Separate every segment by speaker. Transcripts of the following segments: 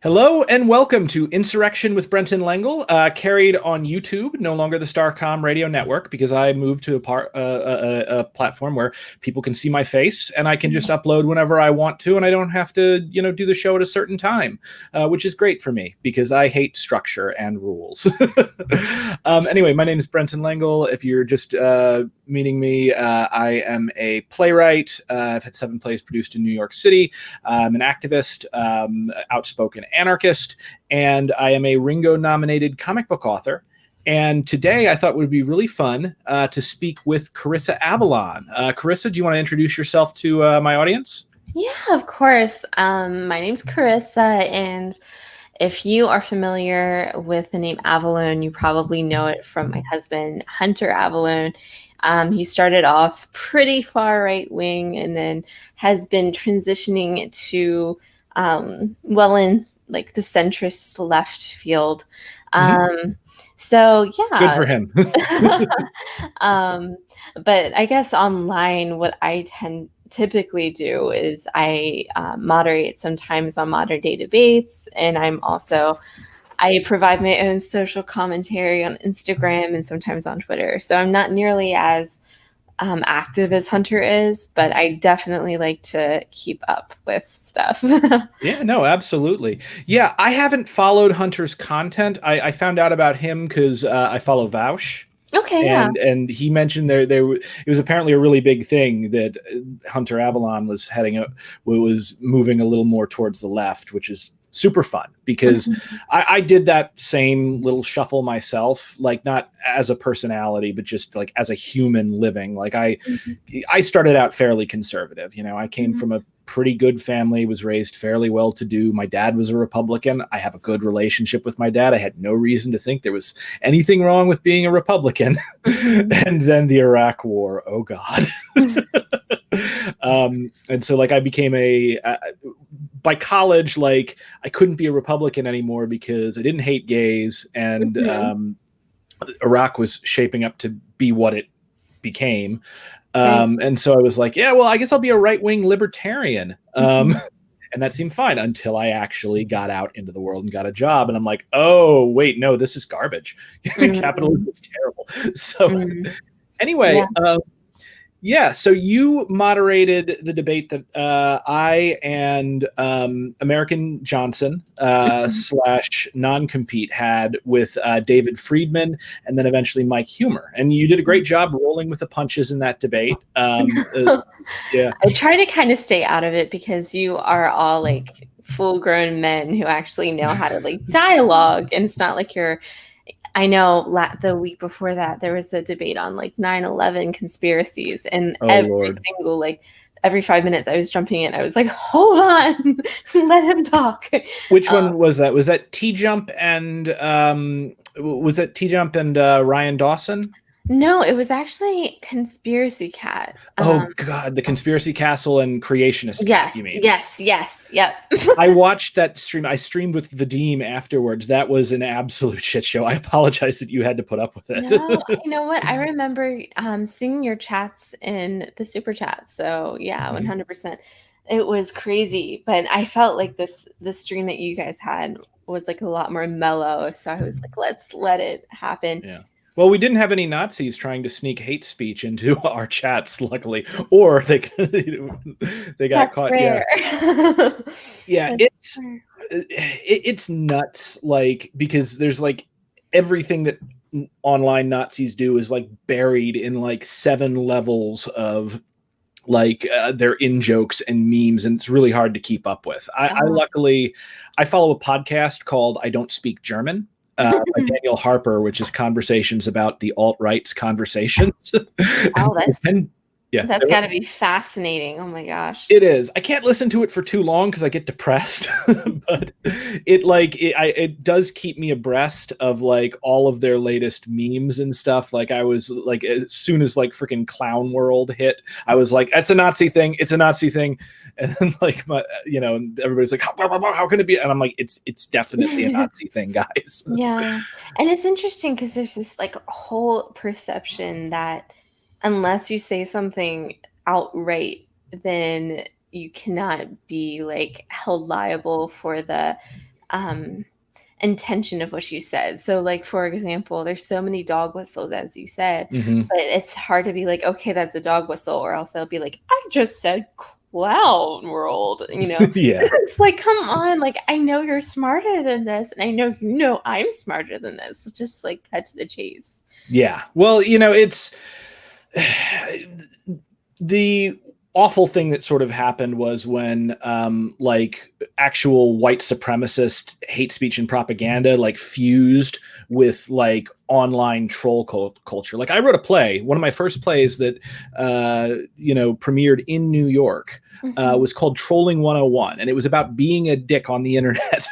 Speaker 1: Hello and welcome to Insurrection with Brenton Lengel, carried on YouTube, no longer the Starcom radio network, because I moved to a platform where people can see my face and I can just upload whenever I want to, and I don't have to, do the show at a certain time, which is great for me because I hate structure and rules. Anyway, my name is Brenton Lengel. If you're just meeting me, I am a playwright. I've had 7 plays produced in New York City. I'm an activist, outspoken anarchist, and I am a Ringo-nominated comic book author. And today I thought it would be really fun to speak with Carissa Avallone. Carissa, do you want to introduce yourself to my audience?
Speaker 2: Yeah, of course. My name's Carissa, and if you are familiar with the name Avallone, you probably know it from my husband, Hunter Avallone. He started off pretty far right wing and then has been transitioning to in like the centrist left field. So yeah,
Speaker 1: good for him.
Speaker 2: But I guess online, what I typically do is I moderate sometimes on modern day debates, and I provide my own social commentary on Instagram and sometimes on Twitter. So I'm not nearly as active as Hunter is, but I definitely like to keep up with stuff.
Speaker 1: Yeah, no, absolutely. Yeah, I haven't followed Hunter's content. I found out about him because I follow Vaush.
Speaker 2: Okay,
Speaker 1: and he mentioned it was apparently a really big thing that Hunter Avallone was moving a little more towards the left, which is super fun because I did that same little shuffle myself, like not as a personality, but just like as a human living. Like I started out fairly conservative. I came from a pretty good family, was raised fairly well to do. My dad was a Republican. I have a good relationship with my dad. I had no reason to think there was anything wrong with being a Republican. And then the Iraq War, oh God. And so like I became by college, like I couldn't be a Republican anymore because I didn't hate gays, and Iraq was shaping up to be what it became. And so I was like, yeah, well, I guess I'll be a right-wing libertarian. And that seemed fine until I actually got out into the world and got a job. And I'm like, oh, wait, no, this is garbage. Capitalism is terrible. So anyway, so you moderated the debate that I and American Johnson / non-compete had with David Friedman and then eventually Mike Humer. And you did a great job rolling with the punches in that debate. Yeah,
Speaker 2: I try to kind of stay out of it because you are all like full-grown men who actually know how to like dialogue, and it's not like I know the week before that there was a debate on like 9/11 conspiracies, and every 5 minutes I was jumping in. I was like, hold on, let him talk.
Speaker 1: Which one was that? Was that T-Jump and Ryan Dawson?
Speaker 2: No, it was actually Conspiracy Cat.
Speaker 1: Oh God, the Conspiracy Castle and Creationist Cat, you mean?
Speaker 2: Yes, yep.
Speaker 1: I watched that stream. I streamed with Vadim afterwards. That was an absolute shit show. I apologize that you had to put up with it.
Speaker 2: No, you know what? I remember seeing your chats in the super chat. So yeah, 100%. It was crazy, but I felt like the stream that you guys had was like a lot more mellow. So I was like, let's let it happen.
Speaker 1: Yeah. Well, we didn't have any Nazis trying to sneak hate speech into our chats, luckily, or they got caught.
Speaker 2: Rare.
Speaker 1: Yeah, it's nuts. Like, because there's like everything that online Nazis do is like buried in like 7 levels of like their in-jokes and memes, and it's really hard to keep up with. I luckily follow a podcast called I Don't Speak German. By Daniel Harper, which is conversations about the alt-right's conversations.
Speaker 2: Oh, that's got to be fascinating. Oh my gosh.
Speaker 1: It is. I can't listen to it for too long because I get depressed, but it does keep me abreast of like all of their latest memes and stuff. Like I was like, as soon as like freaking Clown World hit, I was like, that's a Nazi thing. It's a Nazi thing. And then like, everybody's like, how can it be? And I'm like, it's definitely a Nazi thing, guys.
Speaker 2: Yeah. And it's interesting because there's this like whole perception that unless you say something outright, then you cannot be like held liable for the intention of what you said. So like, for example, there's so many dog whistles, as you said,
Speaker 1: Mm-hmm.
Speaker 2: but it's hard to be like, okay, that's a dog whistle, or else they'll be like, I just said clown world, you know.
Speaker 1: Yeah.
Speaker 2: It's like, come on, like, I know you're smarter than this, and I know you know I'm smarter than this. Just like cut to the chase.
Speaker 1: Yeah. Well, you know, it's the awful thing that sort of happened was when like actual white supremacist hate speech and propaganda like fused with like online troll culture. Like I wrote a play, one of my first plays that you know, premiered in New York, was called Trolling 101, and it was about being a dick on the internet.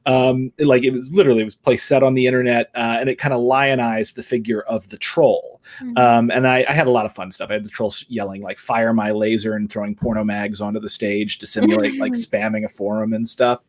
Speaker 1: Like it was literally, it was a play set on the internet, and it kind of lionized the figure of the troll. And I had a lot of fun stuff. I had the trolls yelling like "fire my laser" and throwing porno mags onto the stage to simulate like spamming a forum and stuff.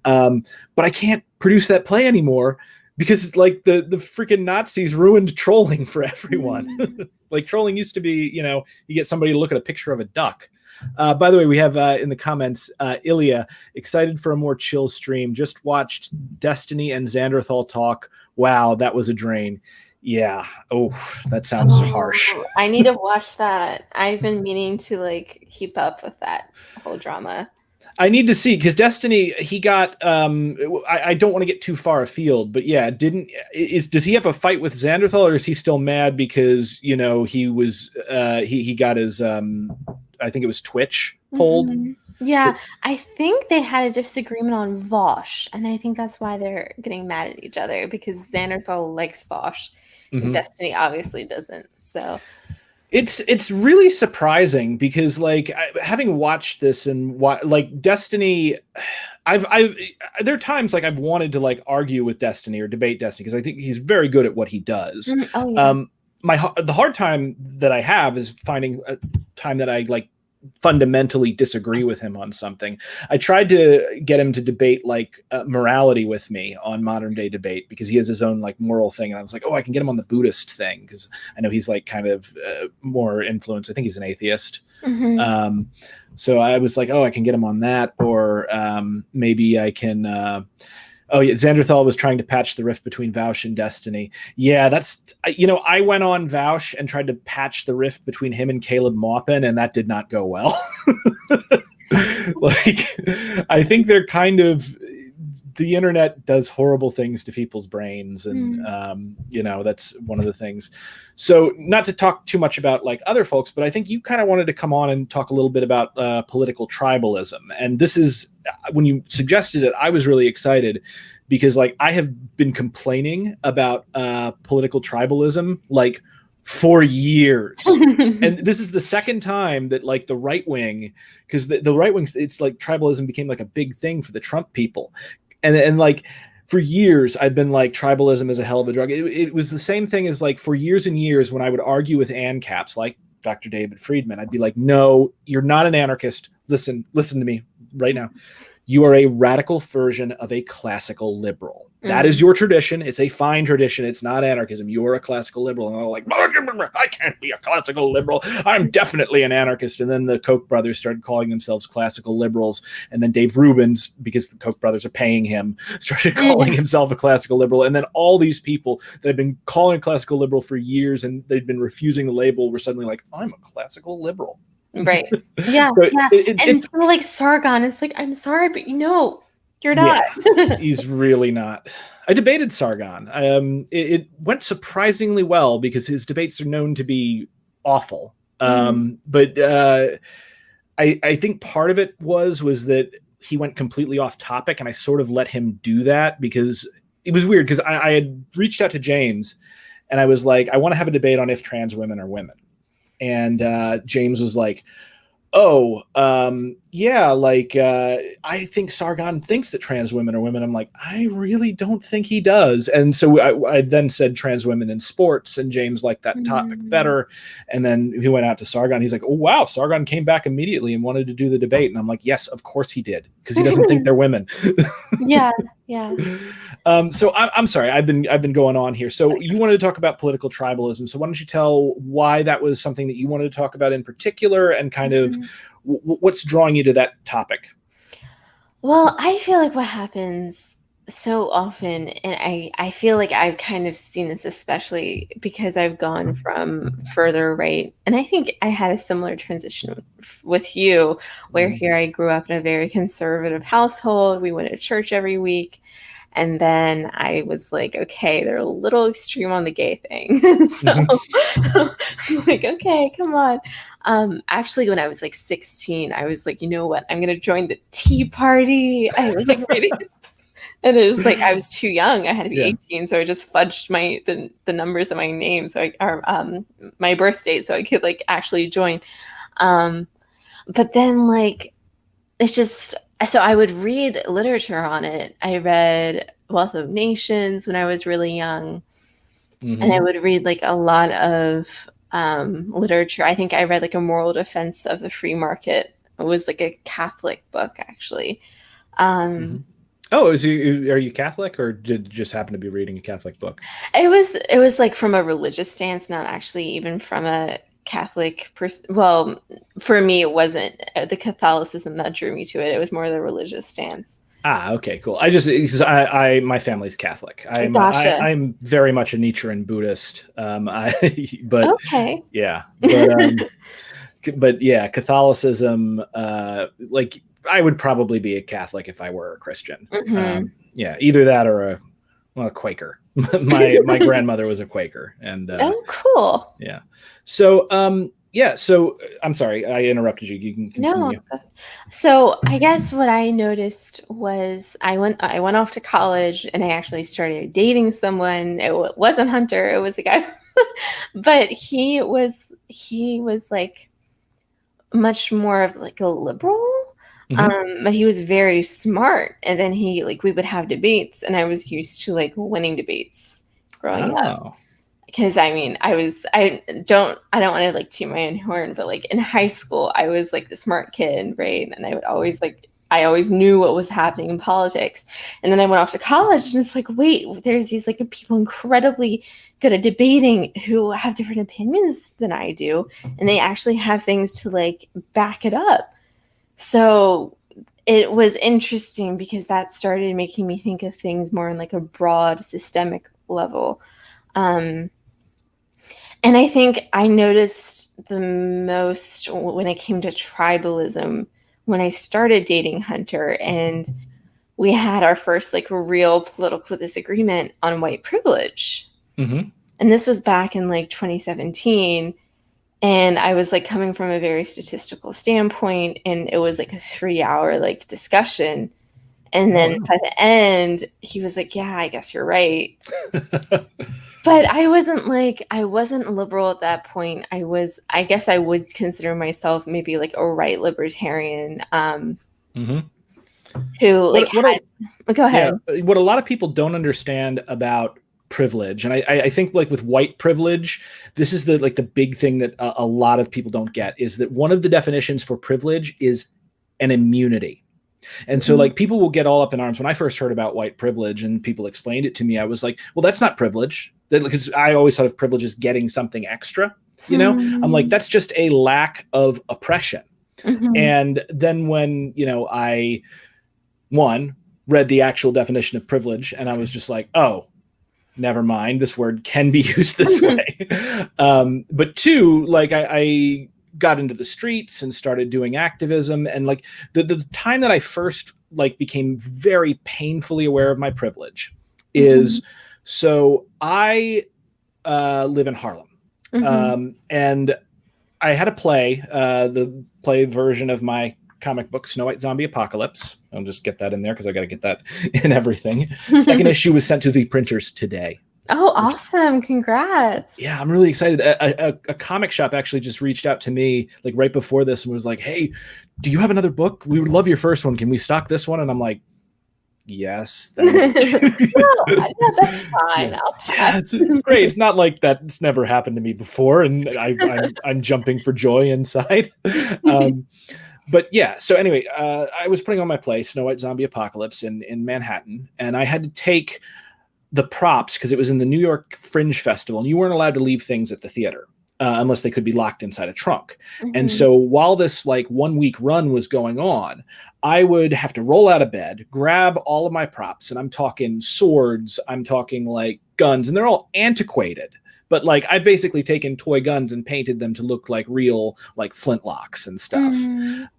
Speaker 1: But I can't produce that play anymore because like the freaking Nazis ruined trolling for everyone. Like trolling used to be, you know, you get somebody to look at a picture of a duck. By the way, we have in the comments, Ilya, excited for a more chill stream. Just watched Destiny and Xanderthal talk. Wow, that was a drain. Yeah. Oh, that sounds harsh.
Speaker 2: I need to watch that. I've been meaning to like keep up with that whole drama.
Speaker 1: I need to see, because Destiny, he got I don't want to get too far afield, but yeah, does he have a fight with Xanderthal, or is he still mad because, you know, he was he got his I think it was Twitch pulled?
Speaker 2: Yeah, I think they had a disagreement on Vosh, and I think that's why they're getting mad at each other, because Xanderthal likes Vosh, and Destiny obviously doesn't. So
Speaker 1: it's really surprising because like having watched this and like Destiny, I've there are times like I've wanted to like argue with Destiny or debate Destiny because I think he's very good at what he does.
Speaker 2: Oh, yeah.
Speaker 1: The hard time that I have is finding a time that I like fundamentally disagree with him on something. I tried to get him to debate like morality with me on Modern Day Debate because he has his own like moral thing, and I was like, oh, I can get him on the Buddhist thing because I know he's like kind of more influenced. I think he's an atheist. So I was like, oh, I can get him on that, or maybe I can oh yeah, Xanderthal was trying to patch the rift between Vaush and Destiny. Yeah, that's, you know, I went on Vaush and tried to patch the rift between him and Caleb Maupin, and that did not go well. Like, I think they're kind of, the internet does horrible things to people's brains, and you know, that's one of the things. So not to talk too much about like other folks, but I think you kind of wanted to come on and talk a little bit about political tribalism. And this is, when you suggested it, I was really excited because like I have been complaining about political tribalism like for years. And this is the second time that like the right wing, because the right wing, it's like tribalism became like a big thing for the Trump people. And like for years, I've been like, tribalism is a hell of a drug. It was the same thing as like for years and years when I would argue with ANCAPs, like Dr. David Friedman, I'd be like, no, you're not an anarchist. Listen to me right now. You are a radical version of a classical liberal. That is your tradition. It's a fine tradition. It's not anarchism. You're a classical liberal. And I'm like, I can't be a classical liberal. I'm definitely an anarchist. And then the Koch brothers started calling themselves classical liberals. And then Dave Rubin's, because the Koch brothers are paying him, started calling himself a classical liberal. And then all these people that have been calling a classical liberal for years and they've been refusing the label were suddenly like, I'm a classical liberal.
Speaker 2: Right. Yeah. So yeah. So like Sargon is like, I'm sorry, but no, you're not.
Speaker 1: Yeah, he's really not. I debated Sargon. It went surprisingly well because his debates are known to be awful. But I think part of it was that he went completely off topic, and I sort of let him do that because it was weird because I had reached out to James and I was like, I want to have a debate on if trans women are women. And James was like, oh, yeah, like, I think Sargon thinks that trans women are women. I'm like, I really don't think he does. And so I then said trans women in sports, and James liked that topic better. And then he went out to Sargon. He's like, oh, wow, Sargon came back immediately and wanted to do the debate. And I'm like, yes, of course he did, because he doesn't think they're women.
Speaker 2: Yeah.
Speaker 1: So I'm sorry, I've been going on here. So you wanted to talk about political tribalism. So why don't you tell why that was something that you wanted to talk about in particular, and kind of what's drawing you to that topic?
Speaker 2: Well, I feel like what happens so often, and I feel like I've kind of seen this, especially because I've gone from further right, and I think I had a similar transition with you, where here I grew up in a very conservative household. We went to church every week, and then I was like, okay, they're a little extreme on the gay thing. So I'm like, okay, come on. Actually, when I was like 16, I was like, you know what? I'm going to join the Tea Party. I was like reading. And it was like I was too young. I had to be 18, so I just fudged the numbers of my name, my birth date, so I could like actually join. But then like it's just so I would read literature on it. I read Wealth of Nations when I was really young, and I would read like a lot of literature. I think I read like A Moral Defense of the Free Market. It was like a Catholic book, actually.
Speaker 1: Oh, are you Catholic, or did you just happen to be reading a Catholic book?
Speaker 2: It was like from a religious stance, not actually even from a Catholic person. Well, for me, it wasn't the Catholicism that drew me to it. It was more the religious stance.
Speaker 1: Ah, okay, cool. Because my family's Catholic. I'm very much a Nichiren Buddhist. But
Speaker 2: okay,
Speaker 1: yeah, but yeah, Catholicism, like. I would probably be a Catholic if I were a Christian. Yeah, either that or a Quaker. my grandmother was a Quaker, and
Speaker 2: oh, cool.
Speaker 1: Yeah. So so I'm sorry I interrupted you. You can continue.
Speaker 2: No. So I guess what I noticed was I went off to college, and I actually started dating someone. It wasn't Hunter. It was a guy, but he was like much more of like a liberal. But he was very smart, and then we would have debates, and I was used to like winning debates growing up. Because I mean, I don't want to like toot my own horn, but like in high school, I was like the smart kid, right? And I always knew what was happening in politics. And then I went off to college, and it's like, wait, there's these like people incredibly good at debating who have different opinions than I do, and they actually have things to like back it up. So it was interesting because that started making me think of things more on like a broad systemic level. And I think I noticed the most when it came to tribalism when I started dating Hunter, and we had our first like real political disagreement on white privilege. And this was back in like 2017. And I was like coming from a very statistical standpoint, and it was like a 3-hour like discussion. And then by the end, he was like, yeah, I guess you're right. But I wasn't liberal at that point. I guess I would consider myself maybe like a right libertarian, who like, go ahead.
Speaker 1: Yeah, what a lot of people don't understand about privilege, and I think like with white privilege, this is the big thing that a lot of people don't get, is that one of the definitions for privilege is an immunity. And so like people will get all up in arms. When I first heard about white privilege and people explained it to me, I was like, well, that's not privilege. Because I always thought of privilege as getting something extra, I'm like, that's just a lack of oppression. And then when I read the actual definition of privilege, and I was just like, oh, never mind, this word can be used this way. But two, like I got into the streets and started doing activism, and like the time that I first like became very painfully aware of my privilege is, so I live in Harlem, and I had a play, the play version of my comic book, Snow White Zombie Apocalypse. I'll just get that in there because I got to get that in everything. Second issue was sent to the printers today.
Speaker 2: Oh, awesome. Congrats.
Speaker 1: Yeah, I'm really excited. A comic shop actually just reached out to me like right before this and was like, hey, do you have another book? We would love your first one. Can we stock this one? And I'm like, yes.
Speaker 2: No, that's fine. I'll pass.
Speaker 1: Yeah, it's great. It's not like that. It's never happened to me before, and I'm jumping for joy inside. But yeah, so anyway, I was putting on my play, Snow White Zombie Apocalypse, in Manhattan, and I had to take the props because it was in the New York Fringe Festival, and you weren't allowed to leave things at the theater. unless they could be locked inside a trunk. And so while this like 1 week run was going on, I would have to roll out of bed, grab all of my props, and I'm talking swords, I'm talking like guns, and they're all antiquated. But like I've basically taken toy guns and painted them to look like real like flintlocks and stuff.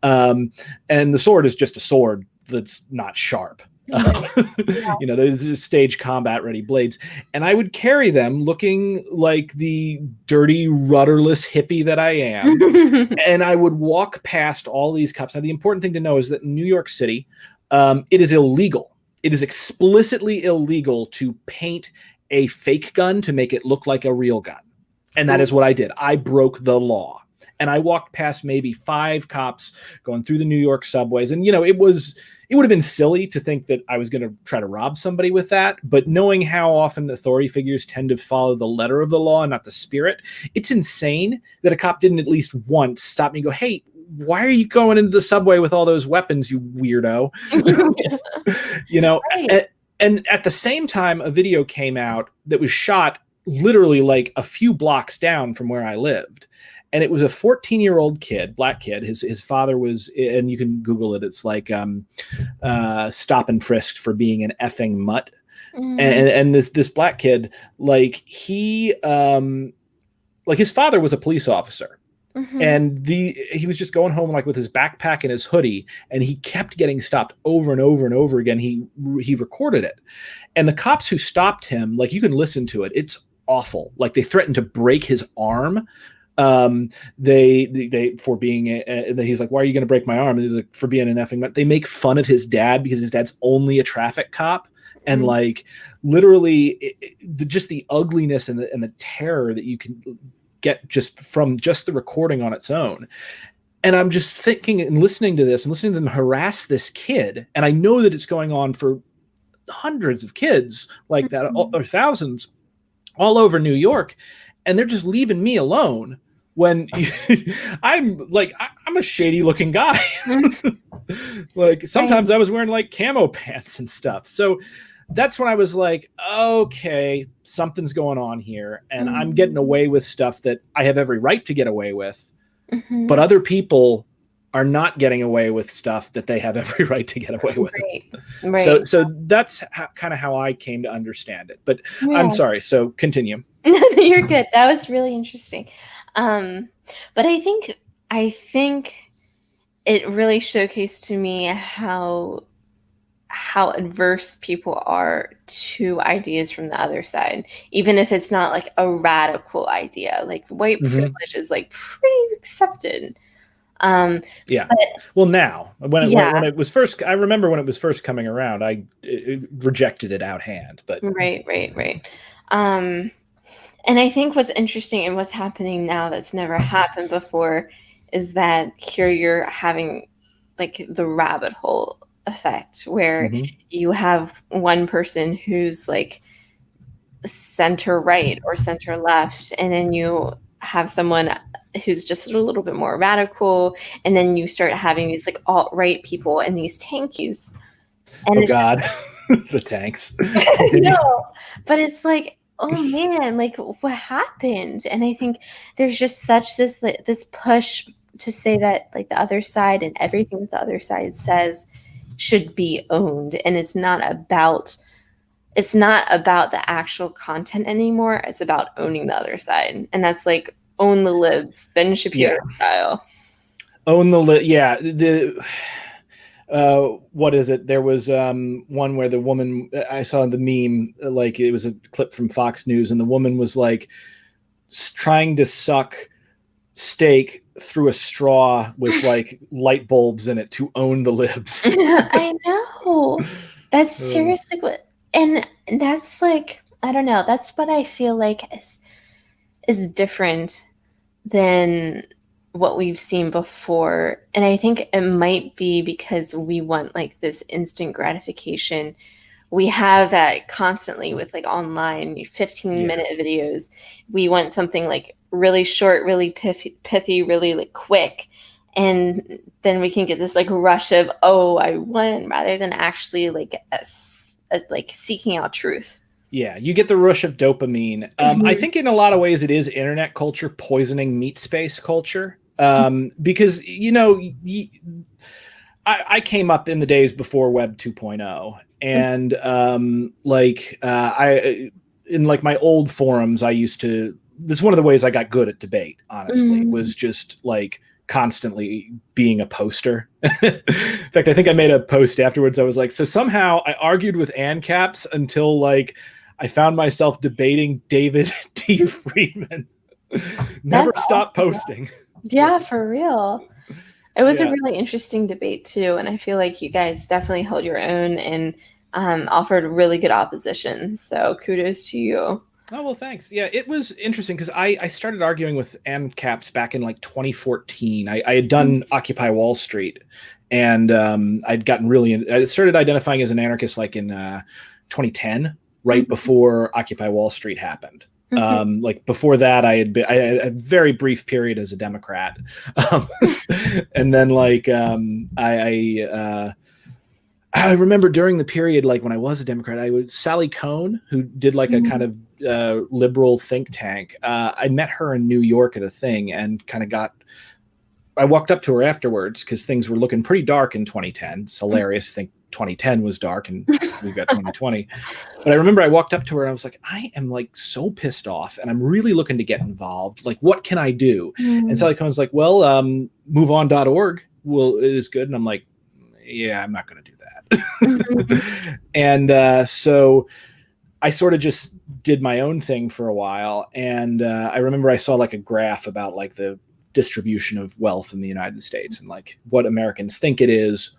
Speaker 1: And the sword is just a sword that's not sharp. You know, there's stage combat ready blades, and I would carry them looking like the dirty, rudderless hippie that I am. And I would walk past all these cups. Now, the important thing to know is that in New York City, it is illegal. It is explicitly illegal to paint a fake gun to make it look like a real gun. And that is what I did. I broke the law. And I walked past maybe 5 cops going through the New York subways. And, you know, it would have been silly to think that I was going to try to rob somebody with that. But knowing how often authority figures tend to follow the letter of the law and not the spirit, it's insane that a cop didn't at least once stop me and go, hey, why are you going into the subway with all those weapons, you weirdo? You know, right. And at the same time, a video came out that was shot literally like a few blocks down from where I lived. And it was a 14-year-old kid, black kid. His father was, and you can Google it. It's like stop and frisked for being an effing mutt. And this black kid, like he, like his father was a police officer. And he was just going home like with his backpack and his hoodie, and he kept getting stopped over and over and over again. He recorded it, and the cops who stopped him, like you can listen to it. It's awful. Like they threatened to break his arm. They for being and then he's like, why are you going to break my arm? And he's like, for being an effing mutt. They make fun of his dad because his dad's only a traffic cop. And like literally just the ugliness and the terror that you can get just from just the recording on its own. And I'm just thinking and listening to this and listening to them harass this kid. And I know that it's going on for hundreds of kids like that, or thousands all over New York. And they're just leaving me alone when I'm a shady looking guy. Like sometimes I was wearing like camo pants and stuff. So that's when I was like, okay, something's going on here. And I'm getting away with stuff that I have every right to get away with. But other people are not getting away with stuff that they have every right to get away with. Right. So that's kind of how I came to understand it. But yeah. I'm sorry. So continue.
Speaker 2: You're good. That was really interesting. But I think it really showcased to me how adverse people are to ideas from the other side, even if it's not like a radical idea. Like white privilege is like pretty accepted.
Speaker 1: Yeah. But, well, now when it was first, I remember when it was first coming around, I rejected it out hand. But
Speaker 2: right. And I think what's interesting and what's happening now that's never happened before is that here you're having like the rabbit hole effect where you have one person who's like center right or center left, and then you have someone who's just a little bit more radical, and then you start having these like alt-right people and these tankies. And
Speaker 1: oh God, the tanks.
Speaker 2: No, but it's like, oh man, like what happened? And I think there's just such this push to say that like the other side and everything that the other side says should be owned, and it's not about the actual content anymore. It's about owning the other side, and that's like own the libs, Ben Shapiro style.
Speaker 1: Own the lib. Yeah. What is it? There was one where the woman, I saw the meme, like it was a clip from Fox News, and the woman was like trying to suck steak through a straw with like light bulbs in it to own the libs.
Speaker 2: I know. That's seriously what, and that's like, I don't know. That's what I feel like is different than what we've seen before. And I think it might be because we want like this instant gratification. We have that constantly with like online 15-minute videos. We want something like really short, really pithy, really like quick. And then we can get this like rush of, oh, I won, rather than actually like like seeking out truth.
Speaker 1: Yeah, you get the rush of dopamine. I think in a lot of ways it is internet culture poisoning meat space culture. Because, you know, I came up in the days before Web 2.0, and in like my old forums, I used to. This is one of the ways I got good at debate. Honestly, was just like constantly being a poster. In fact, I think I made a post afterwards. I was like, so somehow I argued with ANCAPs until like I found myself debating David T. Friedman. Never stopped posting.
Speaker 2: Yeah, for real. It was a really interesting debate too, and I feel like you guys definitely held your own and offered really good opposition. So kudos to you.
Speaker 1: Oh, well, thanks. Yeah, it was interesting because I started arguing with ANCAPs back in like 2014. I had done Occupy Wall Street, and I'd gotten I started identifying as an anarchist like in 2010, right before Occupy Wall Street happened. Like before that, I had a very brief period as a Democrat, and then like I remember during the period, like when I was a Democrat, Sally Cohn, who did like a kind of liberal think tank. I met her in New York at a thing and kind of I walked up to her afterwards because things were looking pretty dark in 2010. It's hilarious to think 2010 was dark and we've got 2020. But I remember I walked up to her and I was like, I am like so pissed off and I'm really looking to get involved. Like, what can I do? And Sally Cohn's like, well, moveon.org is good. And I'm like, yeah, I'm not going to do that. And so I sort of just did my own thing for a while. And I remember I saw like a graph about like the distribution of wealth in the United States and like what Americans think it is,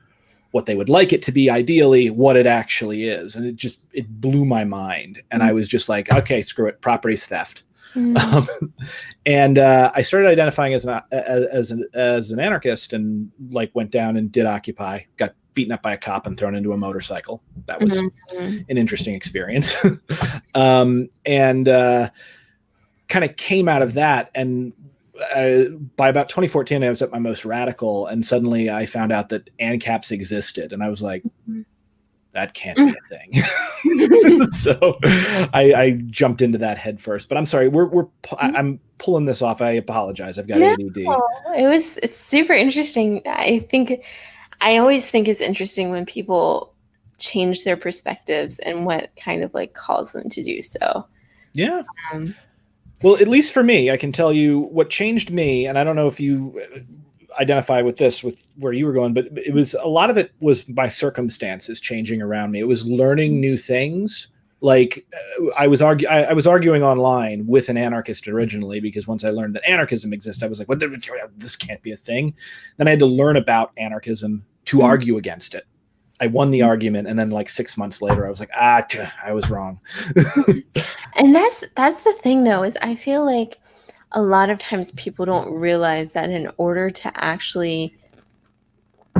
Speaker 1: what they would like it to be ideally, what it actually is. And it blew my mind. And I was just like, okay, screw it. Property's theft. And I started identifying as an anarchist and like went down and did Occupy, got beaten up by a cop and thrown into a motorcycle. That was an interesting experience. And kind of came out of that. And by about 2014, I was at my most radical. And suddenly I found out that ANCAPs existed. And I was like, that can't be a thing. So I jumped into that head first. But I'm sorry, I'm pulling this off. I apologize. I've got ADD.
Speaker 2: It's super interesting. I always think it's interesting when people change their perspectives and what kind of like calls them to do so.
Speaker 1: Yeah. Well, at least for me, I can tell you what changed me, and I don't know if you identify with this, with where you were going, but a lot of it was my circumstances changing around me. It was learning new things. Like I was arguing online with an anarchist originally, because once I learned that anarchism exists, I was like, well, this can't be a thing. Then I had to learn about anarchism to argue against it. I won the argument, and then like 6 months later, I was like, I was wrong.
Speaker 2: And that's the thing, though, is I feel like a lot of times people don't realize that in order to actually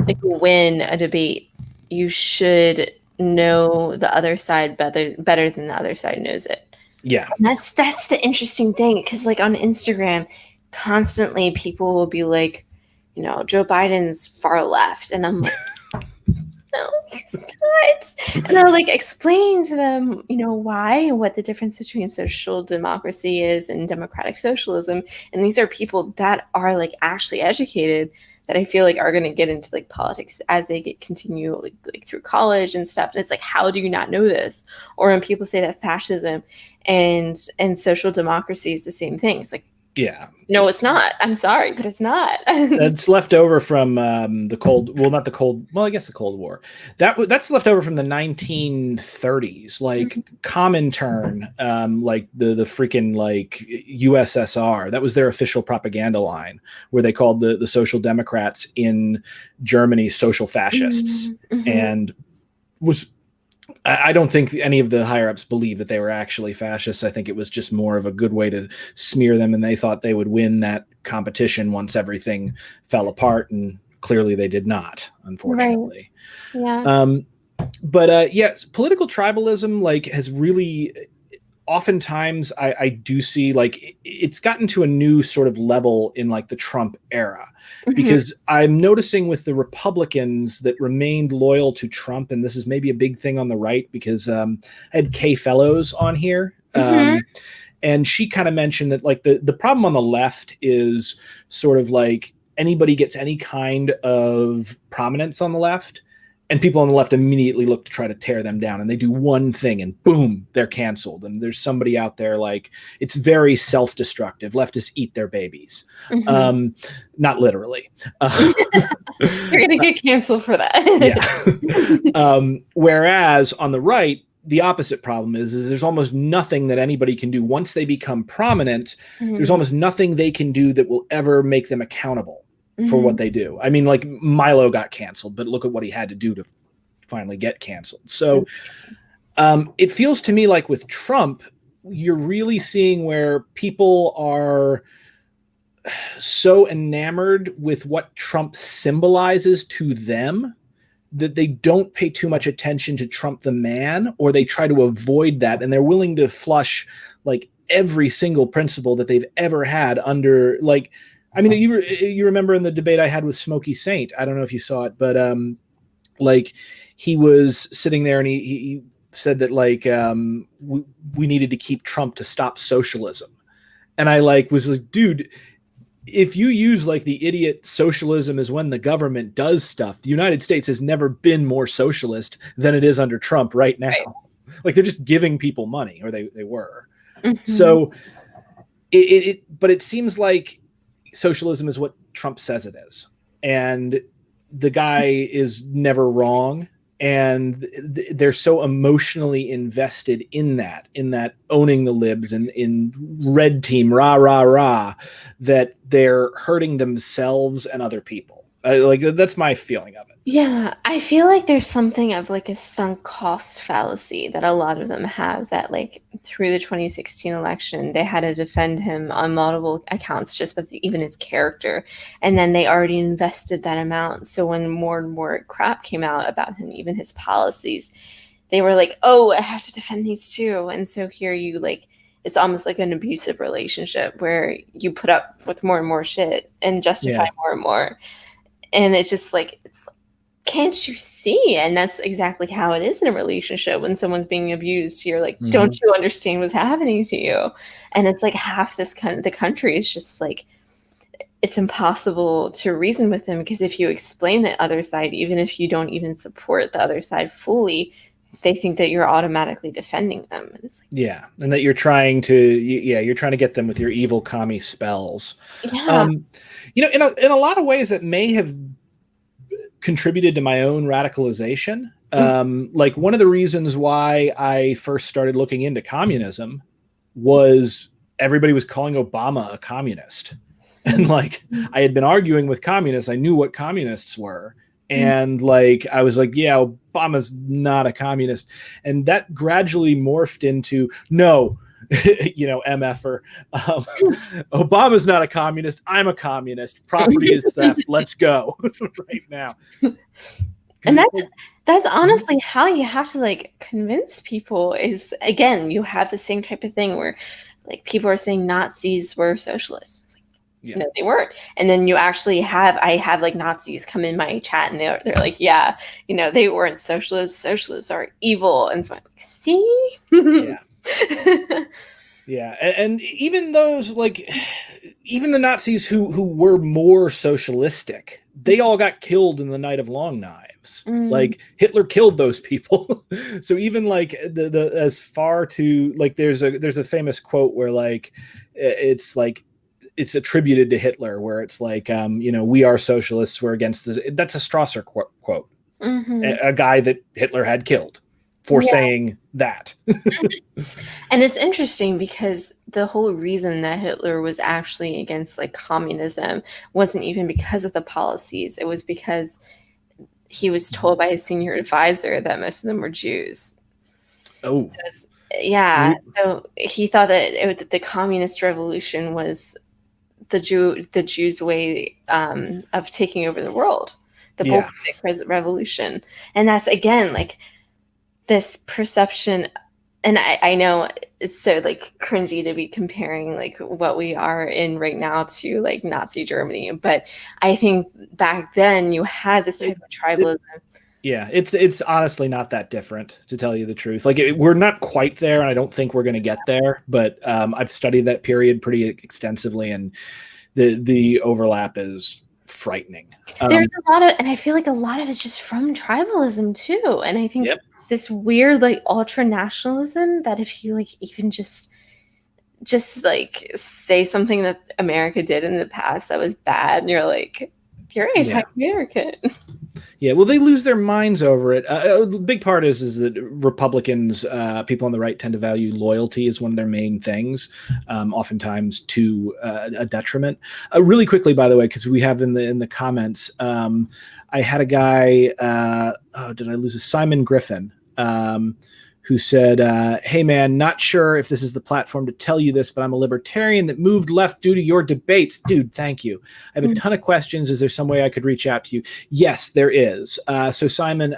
Speaker 2: like win a debate, you should know the other side better than the other side knows it.
Speaker 1: Yeah.
Speaker 2: And that's the interesting thing, because like on Instagram, constantly people will be like, you know, Joe Biden's far left, and I'm like, no, he's not. And I'll like explain to them, you know, why and what the difference between social democracy is and democratic socialism. And these are people that are like actually educated, that I feel like are going to get into like politics as they continue like through college and stuff. And it's like, how do you not know this? Or when people say that fascism and social democracy is the same thing, it's like,
Speaker 1: yeah,
Speaker 2: no, it's not. I'm sorry, but it's not.
Speaker 1: That's left over from the Cold. Well, not the Cold. Well, I guess the Cold War. That's left over from the 1930s, like Comintern, like the freaking like USSR. That was their official propaganda line, where they called the Social Democrats in Germany social fascists, and I don't think any of the higher ups believe that they were actually fascists. I think it was just more of a good way to smear them, and they thought they would win that competition once everything fell apart, and clearly they did not, unfortunately.
Speaker 2: Right. Yeah.
Speaker 1: But political tribalism like has really, oftentimes I do see like it's gotten to a new sort of level in like the Trump era, because I'm noticing with the Republicans that remained loyal to Trump, and this is maybe a big thing on the right, because I had Kay Fellows on here. And she kind of mentioned that like the problem on the left is sort of like anybody gets any kind of prominence on the left, and people on the left immediately look to try to tear them down, and they do one thing and boom, they're canceled. And there's somebody out there, like, it's very self-destructive. Leftists eat their babies. Not literally.
Speaker 2: You're going to get canceled for that.
Speaker 1: Whereas on the right, the opposite problem is there's almost nothing that anybody can do once they become prominent. There's almost nothing they can do that will ever make them accountable for what they do. I mean, like Milo got canceled, but look at what he had to do to finally get canceled. So it feels to me like with Trump, you're really seeing where people are so enamored with what Trump symbolizes to them that they don't pay too much attention to Trump the man, or they try to avoid that. And they're willing to flush like every single principle that they've ever had under, like, I mean, you remember in the debate I had with Smokey Saint, I don't know if you saw it, but like he was sitting there and he said that like we needed to keep Trump to stop socialism. And I like was like, dude, if you use like the idiot socialism is when the government does stuff, the United States has never been more socialist than it is under Trump right now. Right. Like they're just giving people money, or they were. So but it seems like socialism is what Trump says it is. And the guy is never wrong. And they're so emotionally invested in that owning the libs and in red team, rah, rah, rah, that they're hurting themselves and other people. Like that's my feeling of it.
Speaker 2: Yeah, I feel like there's something of like a sunk cost fallacy that a lot of them have, that like through the 2016 election, they had to defend him on multiple accounts just with even his character. And then they already invested that amount. So when more and more crap came out about him, even his policies, they were like, oh, I have to defend these too. And so here you like, it's almost like an abusive relationship where you put up with more and more shit and justify more and more. And it's just like, can't you see? And that's exactly how it is in a relationship. When someone's being abused, you're like, don't you understand what's happening to you? And it's like half the country is just like, it's impossible to reason with them, because if you explain the other side, even if you don't even support the other side fully, they think that you're automatically defending them. It's like,
Speaker 1: and that you're trying to, get them with your evil commie spells. In a lot of ways that may have contributed to my own radicalization. Like one of the reasons why I first started looking into communism was everybody was calling Obama a communist. And like, I had been arguing with communists. I knew what communists were. And like, I was like, yeah, Obama's not a communist. And that gradually morphed into, no, MFer. Obama's not a communist. I'm a communist. Property is theft. Let's go right now.
Speaker 2: And that's honestly how you have to like convince people is, again, you have the same type of thing where like people are saying Nazis were socialists. No, they weren't. And then you actually I have like Nazis come in my chat and they're like, yeah, they weren't socialists. Socialists are evil. And so I'm like, see?
Speaker 1: And even those, like, even the Nazis who were more socialistic, they all got killed in the Night of Long Knives. Like Hitler killed those people. So even like the as far to like, there's a famous quote where like, it's attributed to Hitler, where it's like, we are socialists, we're against this. That's a Strasser quote, a guy that Hitler had killed for saying that.
Speaker 2: And it's interesting because the whole reason that Hitler was actually against like communism wasn't even because of the policies. It was because he was told by his senior advisor that most of them were Jews.
Speaker 1: Oh,
Speaker 2: So he thought that the communist revolution was the Jews' way of taking over the world, the Bolshevik revolution. And that's again like this perception and I know it's so like cringy to be comparing like what we are in right now to like Nazi Germany, but I think back then you had this type of tribalism.
Speaker 1: Yeah, it's honestly not that different, to tell you the truth. Like we're not quite there, and I don't think we're going to get there. But I've studied that period pretty extensively, and the overlap is frightening.
Speaker 2: There's a lot of, and I feel like a lot of it's just from tribalism too. And I think this weird like ultra nationalism that if you like even just like say something that America did in the past that was bad, and you're like, you're anti-American.
Speaker 1: Yeah, well, they lose their minds over it. The big part is that Republicans, people on the right, tend to value loyalty as one of their main things, oftentimes to a detriment. Really quickly, by the way, because we have in the comments, I had a guy. Did I lose a Simon Griffin? Who said, hey, man, not sure if this is the platform to tell you this, but I'm a libertarian that moved left due to your debates. Dude, thank you. I have a ton of questions. Is there some way I could reach out to you? Yes, there is. So, Simon,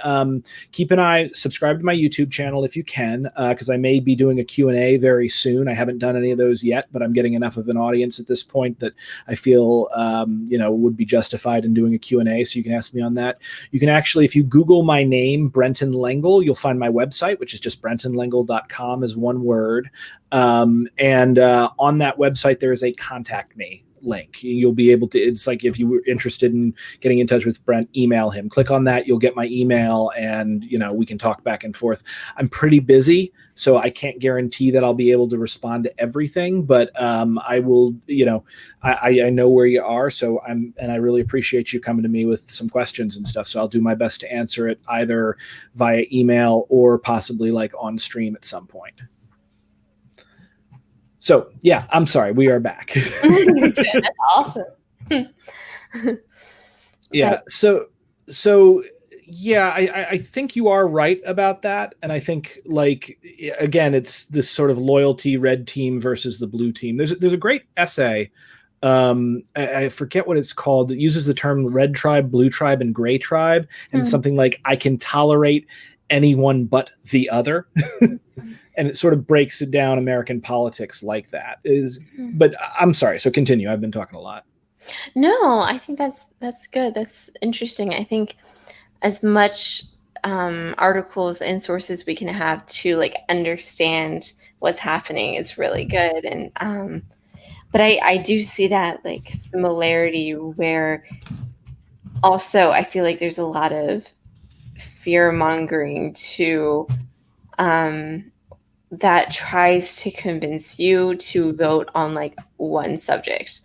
Speaker 1: keep an eye, subscribe to my YouTube channel if you can, because I may be doing a Q&A very soon. I haven't done any of those yet, but I'm getting enough of an audience at this point that I feel, would be justified in doing a Q&A, so you can ask me on that. You can actually, if you Google my name, Brenton Lengel, you'll find my website, which is just brentonlengel.com is one word. On that website, there is a contact me link. You'll be able to, it's like if you were interested in getting in touch with Brent, email him. Click on that, you'll get my email, and we can talk back and forth. I'm pretty busy, so I can't guarantee that I'll be able to respond to everything, but I will, I know where you are, so and I really appreciate you coming to me with some questions and stuff, so I'll do my best to answer it either via email or possibly like on stream at some point. So, yeah, I'm sorry. We are back.
Speaker 2: That's awesome.
Speaker 1: Yeah. So yeah, I think you are right about that. And I think, like, again, it's this sort of loyalty, red team versus the blue team. There's a great essay. I forget what it's called. It uses the term red tribe, blue tribe, and gray tribe. And something like, I can tolerate anyone but the other. And it sort of breaks it down American politics like that. But I'm sorry. So continue. I've been talking a lot.
Speaker 2: No, I think that's good. That's interesting. I think as much articles and sources we can have to like understand what's happening is really good. And but I do see that like similarity where also I feel like there's a lot of fear mongering to that tries to convince you to vote on like one subject.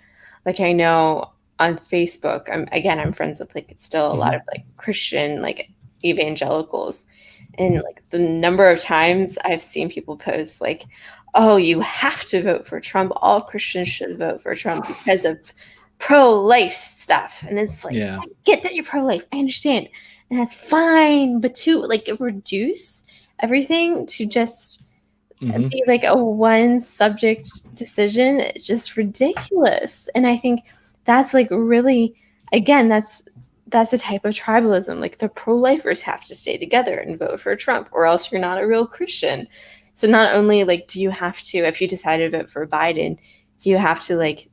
Speaker 2: Like I know on Facebook, I'm friends with like still a lot of like Christian like evangelicals, and like the number of times I've seen people post like, oh, you have to vote for Trump. All Christians should vote for Trump because of pro-life stuff. And it's like, I get that you're pro-life. I understand. And that's fine. But to like reduce everything to just be like a one subject decision, it's just ridiculous. And I think that's like really, again, that's a type of tribalism. Like the pro-lifers have to stay together and vote for Trump, or else you're not a real Christian. So not only like do you have to, if you decide to vote for Biden, do you have to like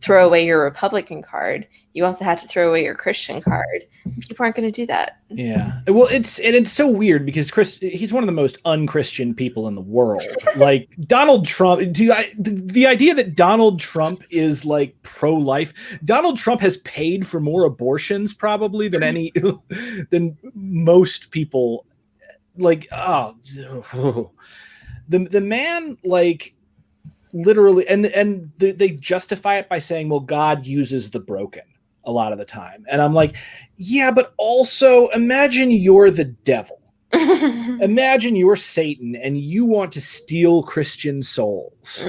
Speaker 2: throw away your Republican card, you also have to throw away your Christian card. People aren't going to do that.
Speaker 1: Yeah. Well, it's so weird because he's one of the most unchristian people in the world. Like Donald Trump, the idea that Donald Trump is like pro-life, Donald Trump has paid for more abortions probably than most people. Like, the man, like, literally, and they justify it by saying, well, God uses the broken a lot of the time. And I'm like, yeah, but also imagine you're the devil. Imagine you're Satan and you want to steal Christian souls.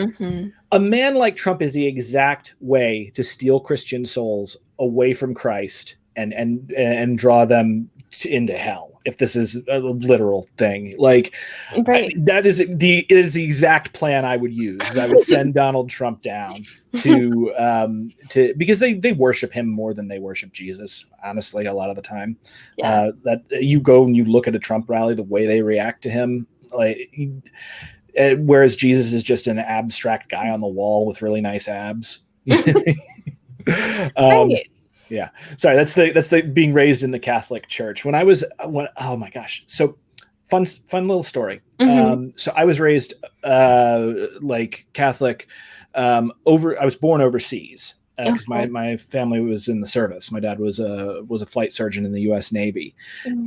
Speaker 1: A man like Trump is the exact way to steal Christian souls away from Christ and draw them into hell, if this is a literal thing. Like, that is the exact plan I would use. I would send Donald Trump down to because they worship him more than they worship Jesus, honestly, a lot of the time. That you go and you look at a Trump rally, the way they react to him, whereas Jesus is just an abstract guy on the wall with really nice abs.
Speaker 2: Right.
Speaker 1: Yeah. Sorry, that's the being raised in the Catholic Church. Oh my gosh. So fun little story. So I was raised like Catholic. I was born overseas because my family was in the service. My dad was a flight surgeon in the U.S. Navy,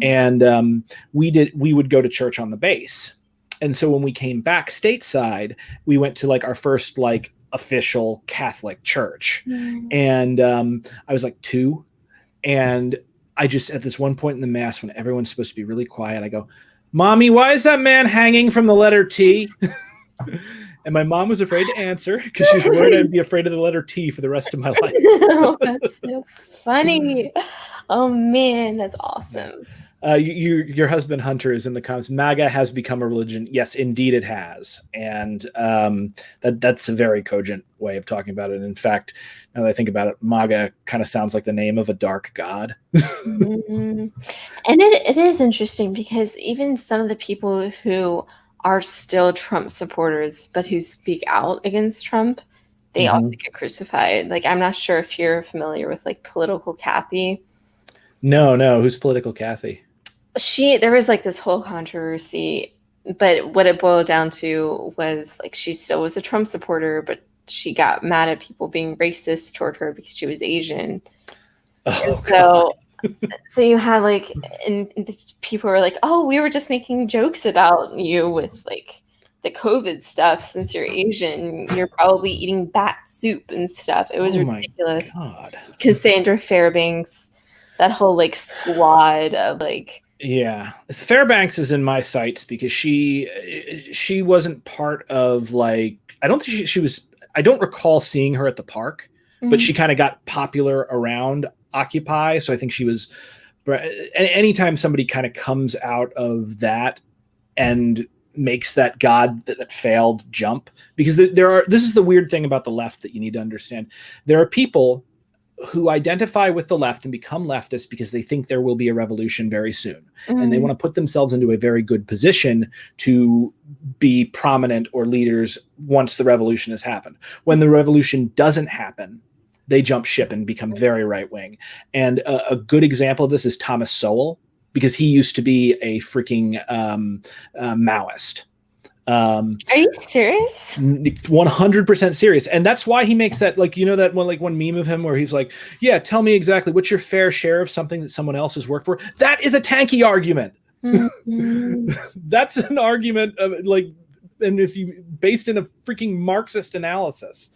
Speaker 1: and we would go to church on the base. And so when we came back stateside, we went to like our first like official Catholic church, and I was like 2, and I just at this one point in the mass when everyone's supposed to be really quiet, I go, "Mommy, why is that man hanging from the letter T?" And my mom was afraid to answer because she's worried I'd be afraid of the letter T for the rest of my life.
Speaker 2: Oh, that's so funny. Oh man, that's awesome.
Speaker 1: Your husband Hunter is in the comments. MAGA has become a religion. Yes, indeed it has. And that's a very cogent way of talking about it. In fact, now that I think about it, MAGA kind of sounds like the name of a dark god.
Speaker 2: And it is interesting because even some of the people who are still Trump supporters, but who speak out against Trump, they also get crucified. Like, I'm not sure if you're familiar with like Political Kathy.
Speaker 1: No. Who's Political Kathy?
Speaker 2: There was like this whole controversy, but what it boiled down to was like she still was a Trump supporter, but she got mad at people being racist toward her because she was Asian. So you had like, and people were like, "Oh, we were just making jokes about you with like the COVID stuff. Since you're Asian, you're probably eating bat soup and stuff." It was ridiculous. Cassandra Fairbanks, that whole like squad of like.
Speaker 1: Yeah, Fairbanks is in my sights because she wasn't part of like, I don't think she was, I don't recall seeing her at the park, but she kind of got popular around Occupy. So I think she was, anytime somebody kind of comes out of that and makes that God that failed jump, because this is the weird thing about the left that you need to understand. There are people who identify with the left and become leftists because they think there will be a revolution very soon. And they want to put themselves into a very good position to be prominent or leaders once the revolution has happened. When the revolution doesn't happen, they jump ship and become very right-wing. And a good example of this is Thomas Sowell, because he used to be a freaking Maoist.
Speaker 2: Are you serious?
Speaker 1: 100% serious. And that's why he makes that, like, you know, that one meme of him where he's like, "Yeah, tell me exactly what's your fair share of something that someone else has worked for." That is a tanky argument. That's an argument of like, and if you based in a freaking Marxist analysis.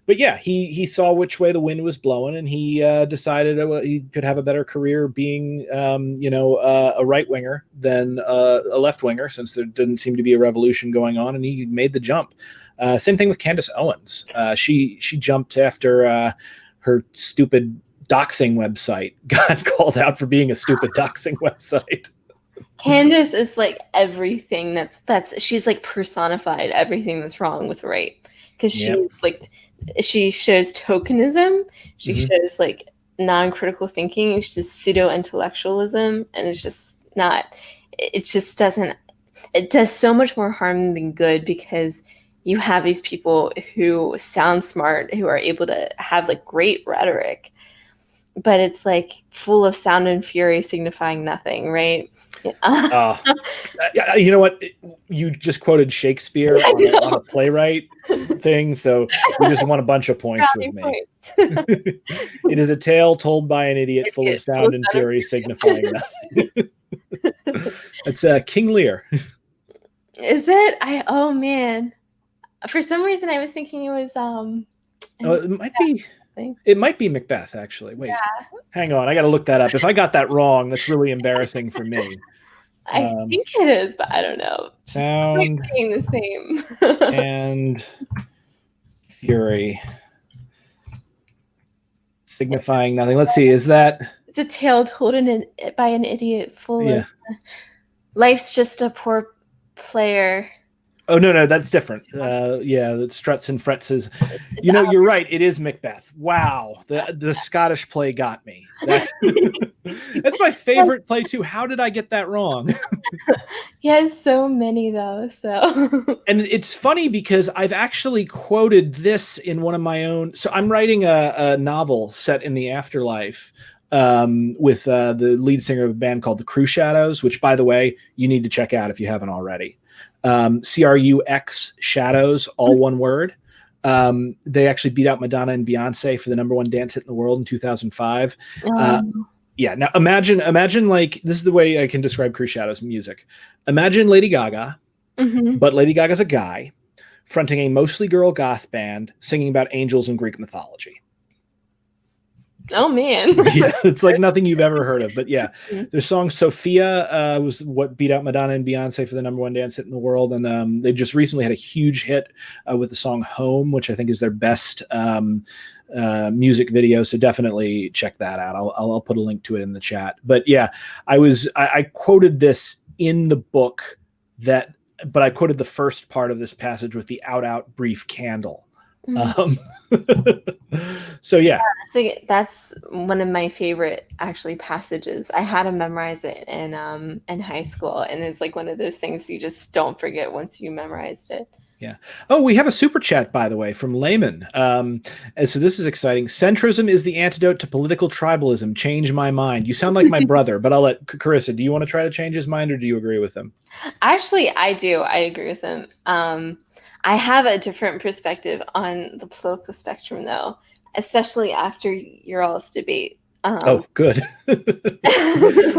Speaker 1: But yeah, he saw which way the wind was blowing, and he decided he could have a better career being, a right winger than a left winger, since there didn't seem to be a revolution going on, and he made the jump. Same thing with Candace Owens. She jumped after her stupid doxing website got called out for being a stupid doxing website.
Speaker 2: Candace is like everything she's like personified everything that's wrong with right, because she's like, she shows tokenism, she shows like non-critical thinking, she does pseudo-intellectualism, and it's just not, it just doesn't, it does so much more harm than good, because you have these people who sound smart, who are able to have like great rhetoric, but it's like full of sound and fury signifying nothing, right?
Speaker 1: You know what? You just quoted Shakespeare on a Playwright thing, so you just won a bunch of points with me. It is a tale told by an idiot, full of sound and fury signifying nothing. It's King Lear.
Speaker 2: Is it? Oh man. For some reason I was thinking it was
Speaker 1: it might be. It might be Macbeth, actually. Wait, hang on. I got to look that up. If I got that wrong, that's really embarrassing for me.
Speaker 2: I think it is, but I don't know.
Speaker 1: Sound
Speaker 2: being the same.
Speaker 1: and fury signifying nothing. Let's see. Is that?
Speaker 2: It's a tale told by an idiot, full of life's just a poor player.
Speaker 1: Oh, no, that's different. Yeah, the Struts and Fretzes. You know, you're right. It is Macbeth. Wow. The Scottish play got me. That's my favorite play, too. How did I get that wrong?
Speaker 2: He has so many, though. So,
Speaker 1: and it's funny because I've actually quoted this in one of my own. So I'm writing a novel set in the afterlife with the lead singer of a band called the Crew Shadows, which, by the way, you need to check out if you haven't already. CRUX Shadows, all one word. They actually beat out Madonna and Beyonce for the #1 dance hit in the world in 2005. Yeah. Now imagine like, this is the way I can describe Crew Shadows music. Imagine Lady Gaga, but Lady Gaga's a guy fronting a mostly girl goth band singing about angels and Greek mythology.
Speaker 2: Oh, man.
Speaker 1: Yeah, it's like nothing you've ever heard of. But yeah, their song Sophia was what beat out Madonna and Beyonce for the #1 dance hit in the world. And they just recently had a huge hit with the song Home, which I think is their best music video. So definitely check that out. I'll put a link to it in the chat. But yeah, I quoted this in the book but I quoted the first part of this passage with the out brief candle. So yeah,
Speaker 2: that's one of my favorite actually passages. I had to memorize it in high school, and it's like one of those things you just don't forget once you memorized it.
Speaker 1: Yeah. Oh, we have a super chat, by the way, from Layman. And so this is exciting. Centrism is the antidote to political tribalism. Change my mind. You sound like my brother, but I'll let Carissa. Do you want to try to change his mind, or do you agree with him?
Speaker 2: Actually, I do. I agree with him. I have a different perspective on the political spectrum, though, especially after your all's debate.
Speaker 1: Oh, good.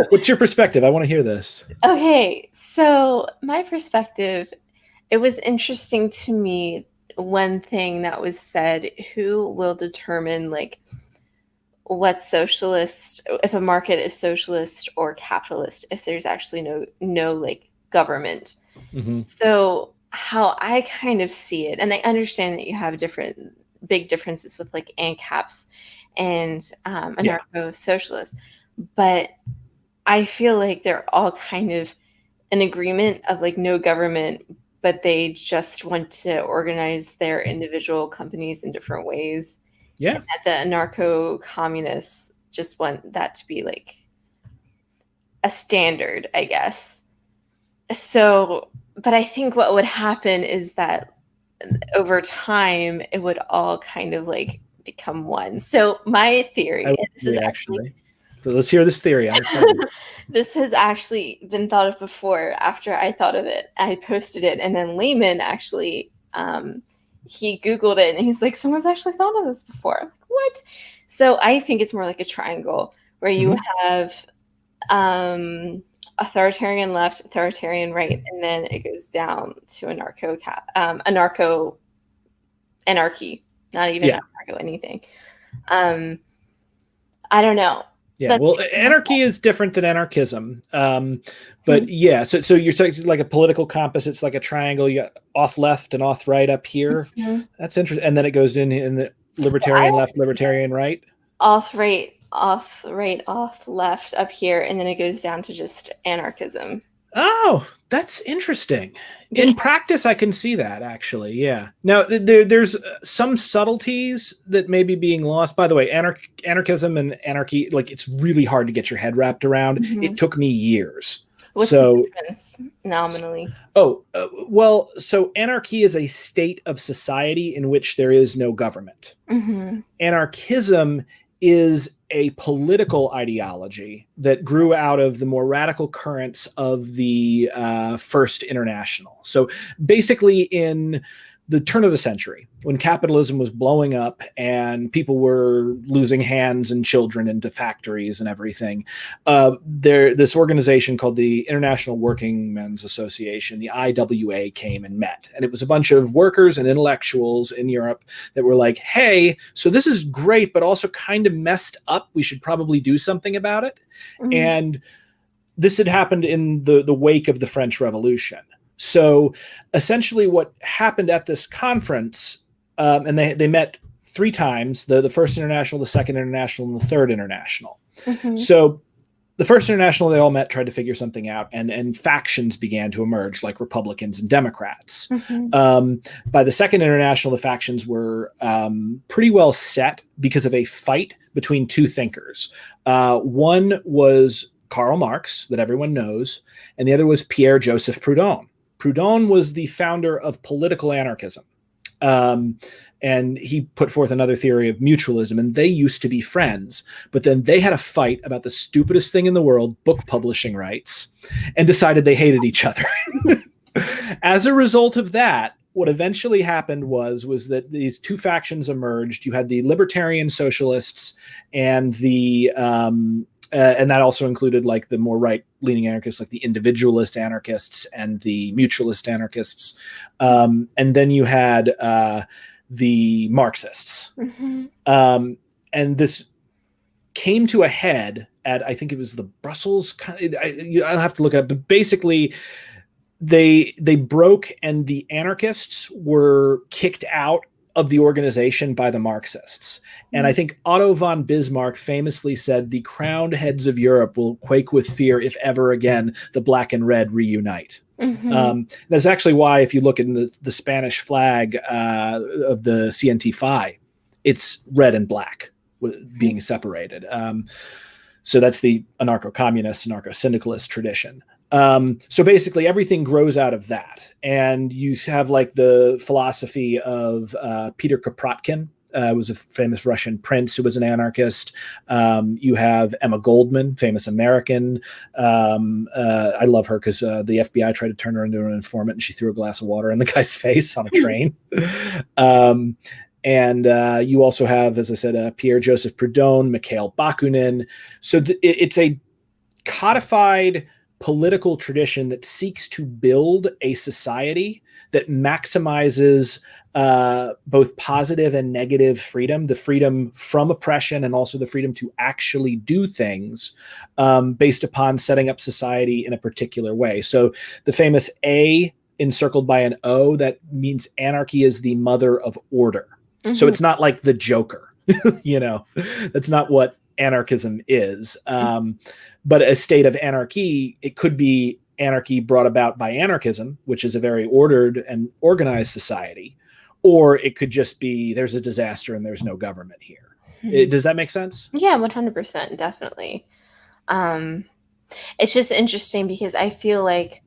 Speaker 1: What's your perspective? I want to hear this.
Speaker 2: Okay, so my perspective, it was interesting to me, one thing that was said, who will determine like what's socialist, if a market is socialist or capitalist, if there's actually no like government. So how I kind of see it, and I understand that you have big differences with like ANCAPs and anarcho-socialists, but I feel like they're all kind of in agreement of like no government, but they just want to organize their individual companies in different ways.
Speaker 1: Yeah.
Speaker 2: And that the anarcho-communists just want that to be like a standard, I guess. So, but I think what would happen is that over time, it would all kind of like become one. So my theory, this is actually,
Speaker 1: so let's hear this theory. I'm excited.
Speaker 2: This has actually been thought of before. After I thought of it, I posted it, and then Lehman actually, he Googled it, and he's like, someone's actually thought of this before. I'm like, what? So I think it's more like a triangle where you have authoritarian left, authoritarian right, and then it goes down to anarchy, not even anarcho anything. I don't know.
Speaker 1: Yeah, well, anarchy is different than anarchism. But yeah, so you're saying like a political compass, it's like a triangle. You got off left and off right up here. That's interesting. And then it goes in the libertarian left, libertarian right.
Speaker 2: Off right, off left up here, and then it goes down to just anarchism.
Speaker 1: Oh, that's interesting. In practice, I can see that, actually. Yeah. Now, there's some subtleties that may be being lost. By the way, anarchism and anarchy, like, it's really hard to get your head wrapped around. It took me years.
Speaker 2: What's the difference, nominally?
Speaker 1: Well, so anarchy is a state of society in which there is no government. Anarchism is a political ideology that grew out of the more radical currents of the First International. So basically in the turn of the century, when capitalism was blowing up and people were losing hands and children into factories and everything, this organization called the International Working Men's Association, the IWA, came and met. And it was a bunch of workers and intellectuals in Europe that were like, hey, so this is great, but also kind of messed up. We should probably do something about it. And this had happened in the wake of the French Revolution. So essentially what happened at this conference, and they met 3 times, the First International, the Second International, and the Third International. So the First International, they all met, tried to figure something out, and factions began to emerge, like Republicans and Democrats. By the Second International, the factions were pretty well set because of a fight between two thinkers. One was Karl Marx, that everyone knows, and the other was Pierre-Joseph Proudhon. Proudhon was the founder of political anarchism. And he put forth another theory of mutualism, and they used to be friends. But then they had a fight about the stupidest thing in the world, book publishing rights, and decided they hated each other. As a result of that, what eventually happened was that these two factions emerged. You had the libertarian socialists and the and that also included like the more right-leaning anarchists, like the individualist anarchists and the mutualist anarchists. And then you had the Marxists. And this came to a head at, I think it was the Brussels, I'll have to look it up, but basically they broke, and the anarchists were kicked out of the organization by the Marxists. And I think Otto von Bismarck famously said, the crowned heads of Europe will quake with fear if ever again the black and red reunite. That's actually why, if you look in the Spanish flag of the CNT-FI, it's red and black being separated. So that's the anarcho-communist, anarcho-syndicalist tradition. So basically everything grows out of that. And you have like the philosophy of Peter Kropotkin, was a famous Russian prince who was an anarchist. You have Emma Goldman, famous American. I love her because the FBI tried to turn her into an informant, and she threw a glass of water in the guy's face on a train. And you also have, as I said, Pierre-Joseph Proudhon, Mikhail Bakunin. So it's a codified political tradition that seeks to build a society that maximizes both positive and negative freedom, the freedom from oppression and also the freedom to actually do things based upon setting up society in a particular way. So the famous A encircled by an O, that means anarchy is the mother of order. So it's not like the Joker, that's not what anarchism is. But a state of anarchy, it could be anarchy brought about by anarchism, which is a very ordered and organized society, or it could just be there's a disaster and there's no government here. Does that make sense? Yeah,
Speaker 2: 100%, definitely. It's just interesting because I feel like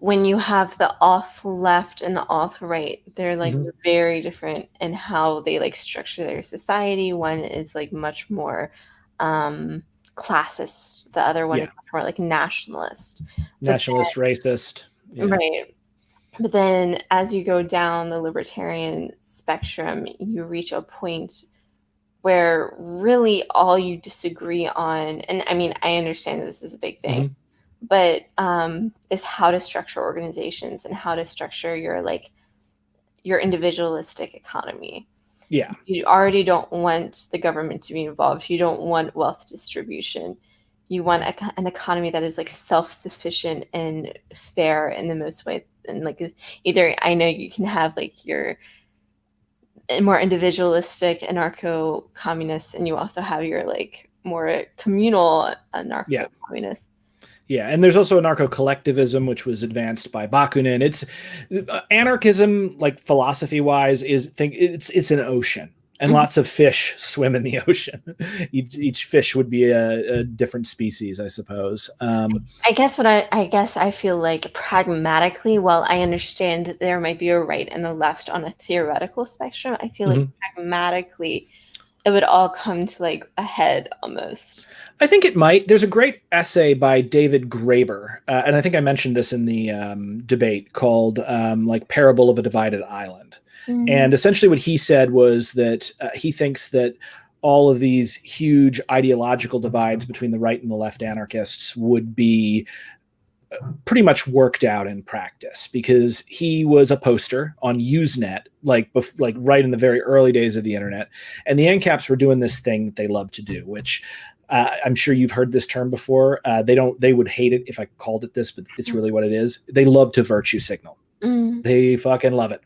Speaker 2: when you have the auth left and the auth right, they're like very different in how they like structure their society. One is like much more classist. The other one is much more like nationalist.
Speaker 1: Racist.
Speaker 2: Yeah. Right. But then as you go down the libertarian spectrum, you reach a point where really all you disagree on, and I mean, I understand that this is a big thing, but is how to structure organizations and how to structure your individualistic economy.
Speaker 1: Yeah.
Speaker 2: You already don't want the government to be involved. You don't want wealth distribution. You want an economy that is like self-sufficient and fair in the most way. And like either, I know you can have like your more individualistic anarcho-communists, and you also have your like more communal anarcho-communists.
Speaker 1: Yeah, and there's also anarcho-collectivism, which was advanced by Bakunin. It's anarchism, like philosophy-wise, it's an ocean, and lots of fish swim in the ocean. Each fish would be a different species, I suppose.
Speaker 2: I guess I feel like pragmatically, while I understand that there might be a right and a left on a theoretical spectrum, I feel like pragmatically it would all come to like a head almost.
Speaker 1: I think it might. There's a great essay by David Graeber, and I think I mentioned this in the debate, called like Parable of a Divided Island. And essentially what he said was that he thinks that all of these huge ideological divides between the right and the left anarchists would be pretty much worked out in practice, because he was a poster on Usenet, like right in the very early days of the internet. And the ANCAPs were doing this thing that they love to do, which I'm sure you've heard this term before. They would hate it if I called it this, but it's really what it is. They love to virtue signal. They fucking love it.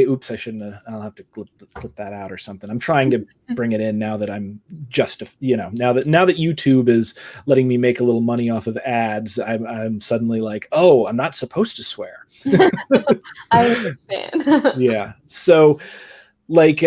Speaker 1: Oops, I shouldn't have, I'll have to clip that out or something. I'm trying to bring it in now that I'm now that YouTube is letting me make a little money off of ads, I'm suddenly like, oh, I'm not supposed to swear.
Speaker 2: I understand.
Speaker 1: Yeah. So like,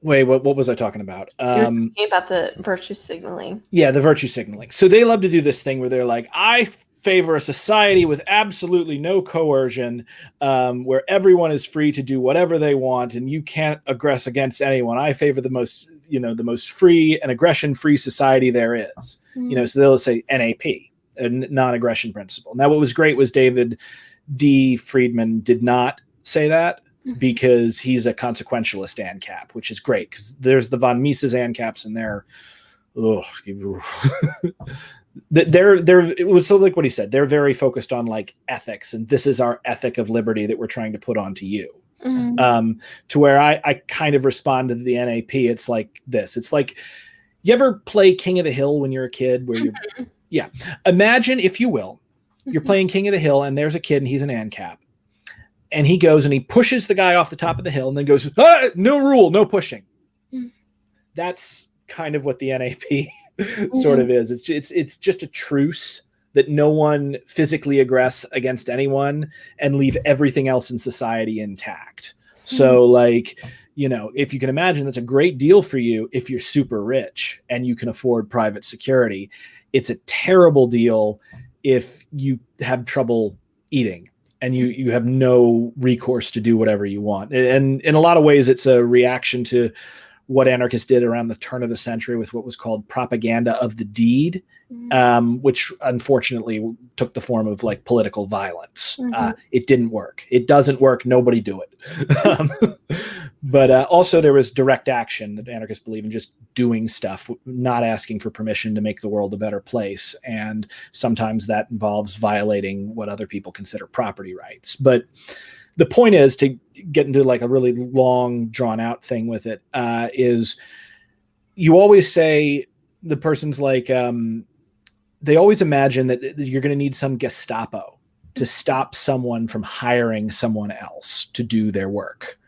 Speaker 1: wait, what was I talking about?
Speaker 2: You're talking about the virtue signaling.
Speaker 1: Yeah, the virtue signaling. So they love to do this thing where they're like, I favor a society with absolutely no coercion, where everyone is free to do whatever they want and you can't aggress against anyone. I favor the most free and aggression-free society there is. So they'll say NAP, a non-aggression principle. Now, what was great was David D. Friedman did not say that, because he's a consequentialist ANCAP, which is great because there's the von Mises ANCAPs and it was so like what he said, they're very focused on like ethics, and this is our ethic of liberty that we're trying to put onto you. To where I kind of respond to the NAP. It's like this. It's like, you ever play King of the Hill when you're a kid where imagine, if you will, you're playing King of the Hill and there's a kid and he's an ANCAP. And he goes and he pushes the guy off the top of the hill and then goes, no rule, no pushing. That's kind of what the NAP sort of is. It's just a truce that no one physically aggress against anyone and leave everything else in society intact. So like, if you can imagine, that's a great deal for you if you're super rich and you can afford private security. It's a terrible deal if you have trouble eating and you have no recourse to do whatever you want. And in a lot of ways, it's a reaction to what anarchists did around the turn of the century with what was called propaganda of the deed, which unfortunately took the form of like political violence. It didn't work. It doesn't work. Nobody do it. But also there was direct action that anarchists believe in, just doing stuff, not asking for permission to make the world a better place. And sometimes that involves violating what other people consider property rights. But the point is, to get into like a really long drawn out thing with it, is you always say, the person's like, they always imagine that you're going to need some Gestapo to stop someone from hiring someone else to do their work.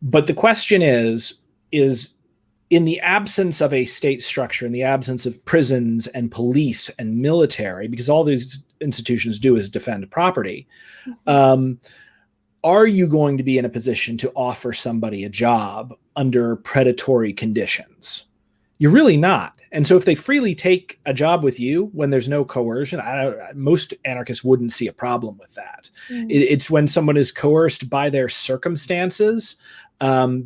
Speaker 1: But the question is in the absence of a state structure, in the absence of prisons and police and military, because all these institutions do is defend property, are you going to be in a position to offer somebody a job under predatory conditions? You're really not. And so if they freely take a job with you when there's no coercion, most anarchists wouldn't see a problem with that. It's when someone is coerced by their circumstances,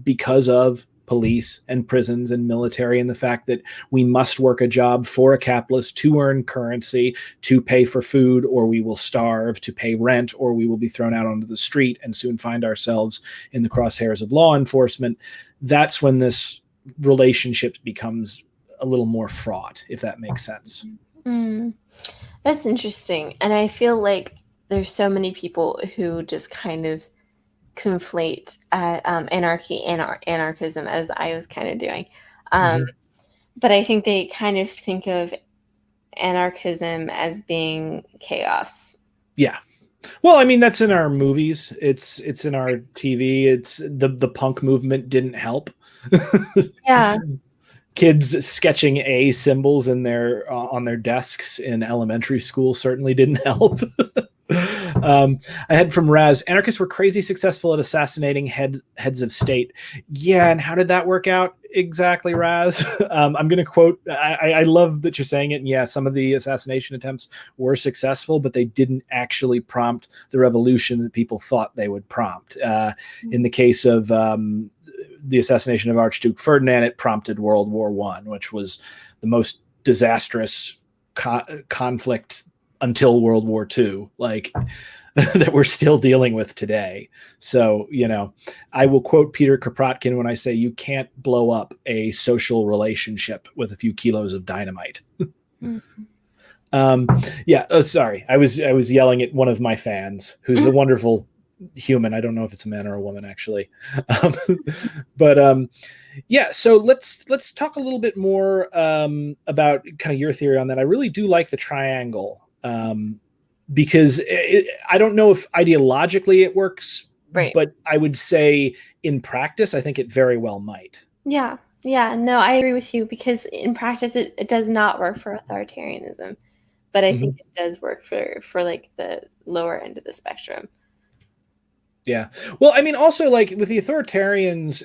Speaker 1: because of police and prisons and military, and the fact that we must work a job for a capitalist to earn currency, to pay for food, or we will starve, to pay rent, or we will be thrown out onto the street and soon find ourselves in the crosshairs of law enforcement. That's when this relationship becomes a little more fraught, if that makes sense.
Speaker 2: That's interesting. And I feel like there's so many people who just kind of conflate anarchy and anarchism, as I was kind of doing. But I think they kind of think of anarchism as being chaos. Yeah.
Speaker 1: Well, I mean, that's in our movies. It's in our TV. It's the punk movement didn't help.
Speaker 2: Yeah.
Speaker 1: Kids sketching A symbols in on their desks in elementary school certainly didn't help. I had from Raz, anarchists were crazy successful at assassinating heads of state. Yeah, and how did that work out exactly, Raz? I'm going to quote, I love that you're saying it, and yeah, some of the assassination attempts were successful, but they didn't actually prompt the revolution that people thought they would prompt. In the case of the assassination of Archduke Ferdinand, it prompted World War I, which was the most disastrous conflict until World War II, like that we're still dealing with today. So, I will quote Peter Kropotkin when I say you can't blow up a social relationship with a few kilos of dynamite. Yeah. Oh, sorry. I was yelling at one of my fans, who's a wonderful human. I don't know if it's a man or a woman, actually. But yeah, so let's talk a little bit more about kind of your theory on that. I really do like the triangle because I don't know if ideologically it works,
Speaker 2: Right.
Speaker 1: but I would say in practice, I think it very well might.
Speaker 2: Yeah. Yeah. No, I agree with you, because in practice, it does not work for authoritarianism, but I think it does work for like the lower end of the spectrum.
Speaker 1: Yeah. Well, I mean, also like with the authoritarians,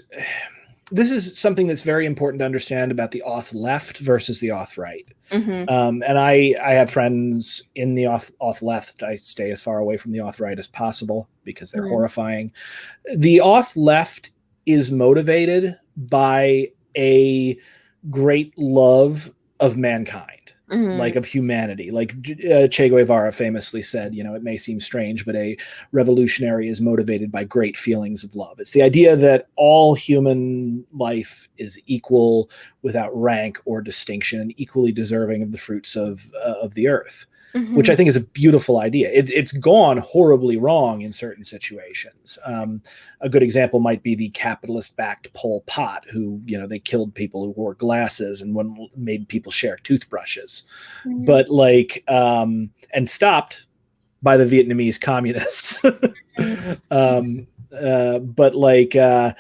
Speaker 1: this is something that's very important to understand about the auth left versus the auth right. And I have friends in the auth left. I stay as far away from the auth right as possible because they're horrifying. The auth left is motivated by a great love of mankind, like of humanity. Like Che Guevara famously said, it may seem strange, but a revolutionary is motivated by great feelings of love. It's the idea that all human life is equal without rank or distinction and equally deserving of the fruits of the earth. Which I think is a beautiful idea. It's gone horribly wrong in certain situations. A good example might be the capitalist-backed Pol Pot, who, they killed people who wore glasses and made people share toothbrushes. But and stopped by the Vietnamese communists. But the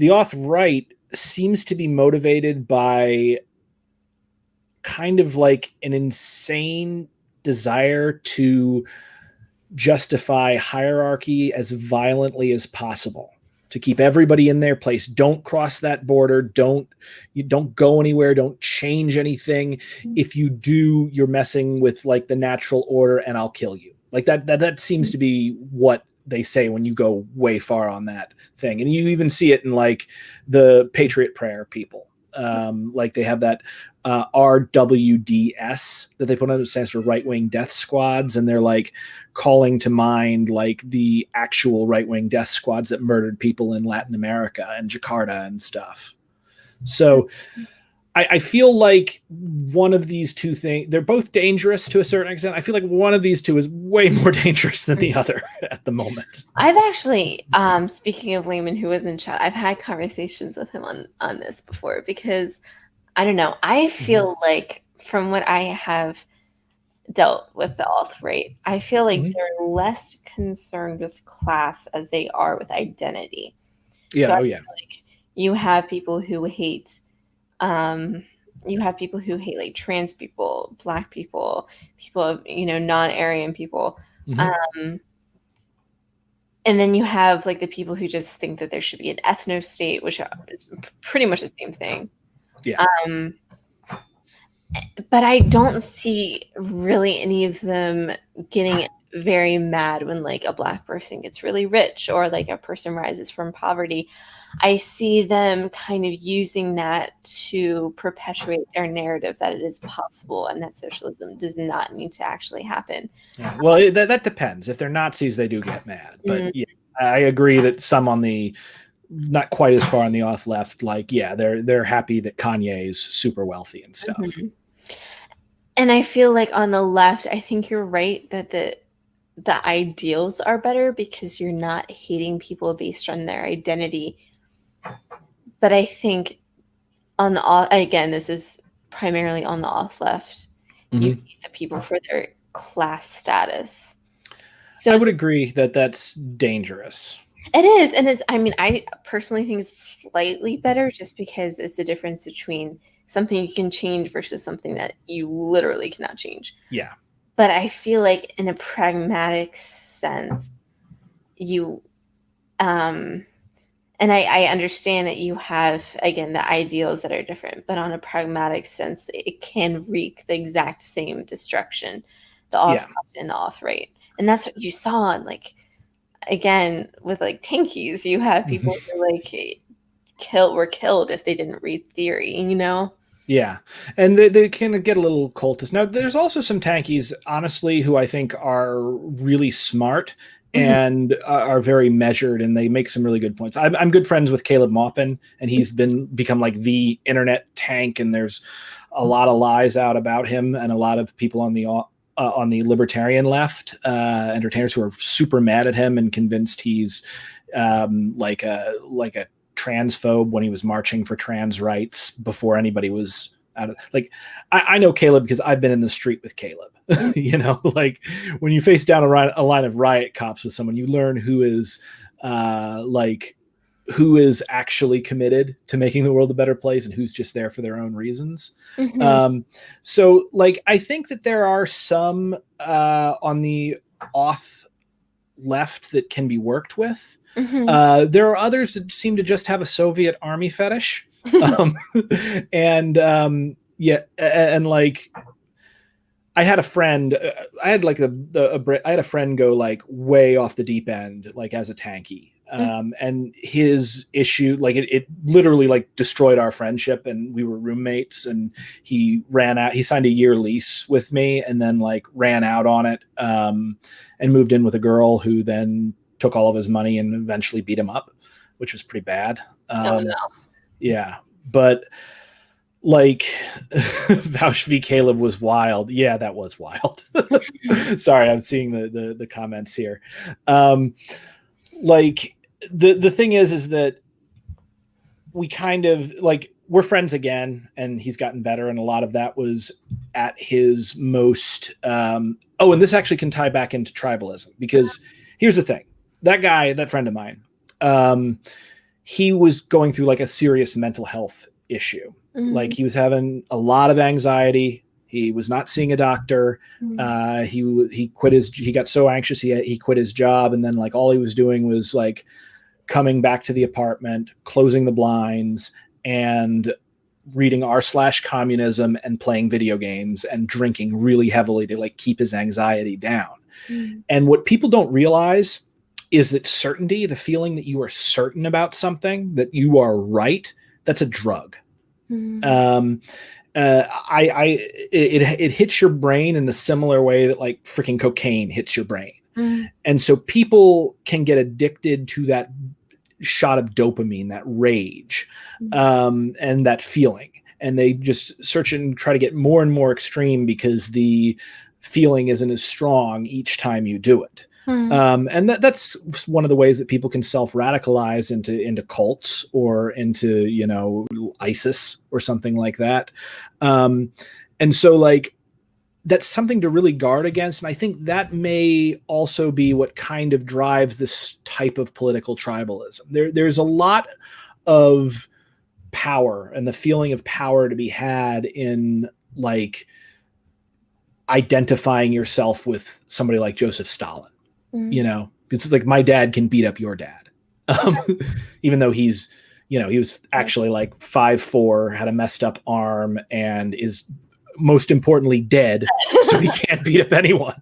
Speaker 1: auth-right seems to be motivated by kind of like an insane desire to justify hierarchy as violently as possible, to keep everybody in their place. Don't cross that border. Don't go anywhere. Don't change anything. If you do, you're messing with like the natural order, and I'll kill you. Like that seems to be what they say when you go way far on that thing. And you even see it in like the Patriot Prayer people. Like they have that RWDS that they put on, it stands for right-wing death squads, and they're like calling to mind like the actual right-wing death squads that murdered people in Latin America and Jakarta and stuff. So I feel like one of these two things, they're both dangerous to a certain extent. I feel like one of these two is way more dangerous than the other at the moment.
Speaker 2: I've actually, speaking of Lehman, who was in chat, I've had conversations with him on this before, because I don't know, I feel like from what I have dealt with the alt-right, I feel like they're less concerned with class as they are with identity.
Speaker 1: Yeah.
Speaker 2: So I feel like you have people who hate like trans people, Black people, people of, non-Aryan people. And then you have like the people who just think that there should be an ethno state, which is pretty much the same thing.
Speaker 1: Yeah.
Speaker 2: But I don't see really any of them getting very mad when like a Black person gets really rich or like a person rises from poverty. I see them kind of using that to perpetuate their narrative that it is possible and that socialism does not need to actually happen.
Speaker 1: Yeah. Well, that depends. If they're Nazis, they do get mad. But yeah, I agree that some on the not quite as far on the auth left, like, yeah, they're happy that Kanye is super wealthy and stuff.
Speaker 2: And I feel like on the left, I think you're right that the ideals are better because you're not hating people based on their identity. But I think on the, again, this is primarily on the auth left, you hate the people for their class status. So
Speaker 1: I would agree that that's dangerous.
Speaker 2: It is. And I personally think it's slightly better just because it's the difference between something you can change versus something that you literally cannot change.
Speaker 1: Yeah.
Speaker 2: But I feel like in a pragmatic sense, you, and I understand that you have, again, the ideals that are different, but on a pragmatic sense, it can wreak the exact same destruction, the auth and the auth right. And that's what you saw in like, again, with like tankies, you have people who like were killed if they didn't read theory,
Speaker 1: Yeah, and they can get a little cultist. Now, there's also some tankies, honestly, who I think are really smart and are very measured, and they make some really good points. I'm good friends with Caleb Maupin, and he's become like the internet tank, and there's a lot of lies out about him, and a lot of people on the libertarian left, entertainers who are super mad at him and convinced he's like a transphobe when he was marching for trans rights before anybody was out of like, I know Caleb because I've been in the street with Caleb. You know, like when you face down a line of riot cops with someone, you learn who is actually committed to making the world a better place and who's just there for their own reasons. So like, I think that there are some on the auth left that can be worked with. There are others that seem to just have a Soviet army fetish. And like, I had a friend, I had a friend go like way off the deep end, like as a tanky. And his issue, like it literally like destroyed our friendship, and we were roommates, and he signed a year lease with me and then like ran out on it, and moved in with a girl who then took all of his money and eventually beat him up, which was pretty bad.
Speaker 2: Oh, no.
Speaker 1: Yeah. But like Vouch v. Caleb was wild. Yeah, that was wild. Sorry, I'm seeing the comments here. Like the thing is that we kind of like, we're friends again, and he's gotten better. And a lot of that was at his most, and this actually can tie back into tribalism, because here's the thing. That friend of mine, he was going through like a serious mental health issue. Like he was having a lot of anxiety. He was not seeing a doctor. He got so anxious. He quit his job. And then like all he was doing was like coming back to the apartment, closing the blinds, and reading r/communism and playing video games and drinking really heavily to like keep his anxiety down. And what people don't realize is that certainty, the feeling that you are certain about something, that you are right, that's a drug. It hits your brain in a similar way that like freaking cocaine hits your brain. And so people can get addicted to that shot of dopamine, that rage, and that feeling. And they just search and try to get more and more extreme because the feeling isn't as strong each time you do it. And that's one of the ways that people can self-radicalize into cults or into, you know, ISIS or something like that. And so like, that's something to really guard against. And I think that may also be what kind of drives this type of political tribalism. There's a lot of power and the feeling of power to be had in like identifying yourself with somebody like Joseph Stalin. You know, it's like, my dad can beat up your dad. Even though he's, you know, he was actually like 5'4", had a messed up arm, and is most importantly dead. So he can't beat up anyone.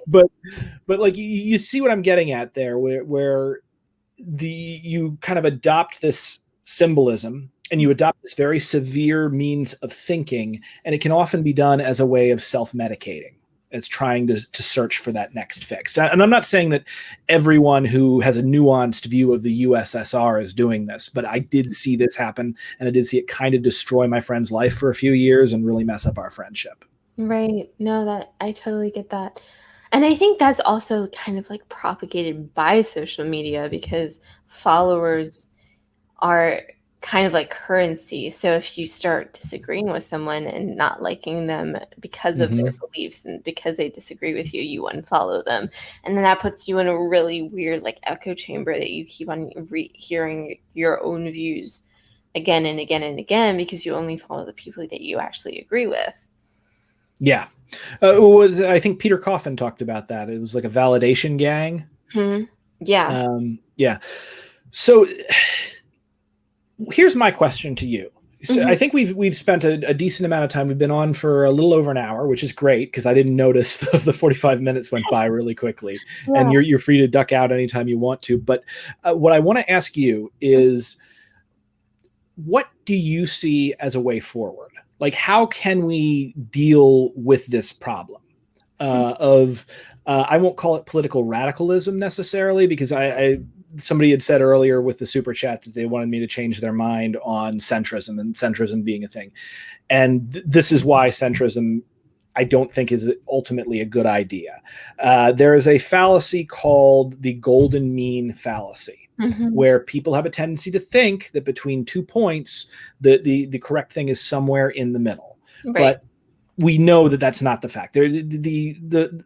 Speaker 1: But like, you see what I'm getting at there, where you kind of adopt this symbolism and you adopt this very severe means of thinking, and it can often be done as a way of self-medicating. It's trying to search for that next fix. And I'm not saying that everyone who has a nuanced view of the USSR is doing this, but I did see this happen, and I did see it kind of destroy my friend's life for a few years and really mess up our friendship.
Speaker 2: Right. No, that I totally get that. And I think that's also kind of like propagated by social media, because followers are kind of like currency. So if you start disagreeing with someone and not liking them because of their beliefs and because they disagree with you, you unfollow them. And then that puts you in a really weird like echo chamber that you keep on hearing your own views again and again and again, because you only follow the people that you actually agree with.
Speaker 1: Yeah. I think Peter Coffin talked about that. It was like a validation gang.
Speaker 2: Yeah.
Speaker 1: Yeah. So here's my question to you. So I think we've spent a decent amount of time. We've been on for a little over an hour, which is great, because I didn't notice the 45 minutes went by really quickly. Yeah. And you're free to duck out anytime you want to. But what I want to ask you is, what do you see as a way forward? Like, how can we deal with this problem I won't call it political radicalism necessarily, because somebody had said earlier with the super chat that they wanted me to change their mind on centrism and centrism being a thing. And this is why centrism I don't think is ultimately a good idea. There is a fallacy called the golden mean fallacy, where people have a tendency to think that between 2 points, the correct thing is somewhere in the middle. Right. But we know that that's not the fact. The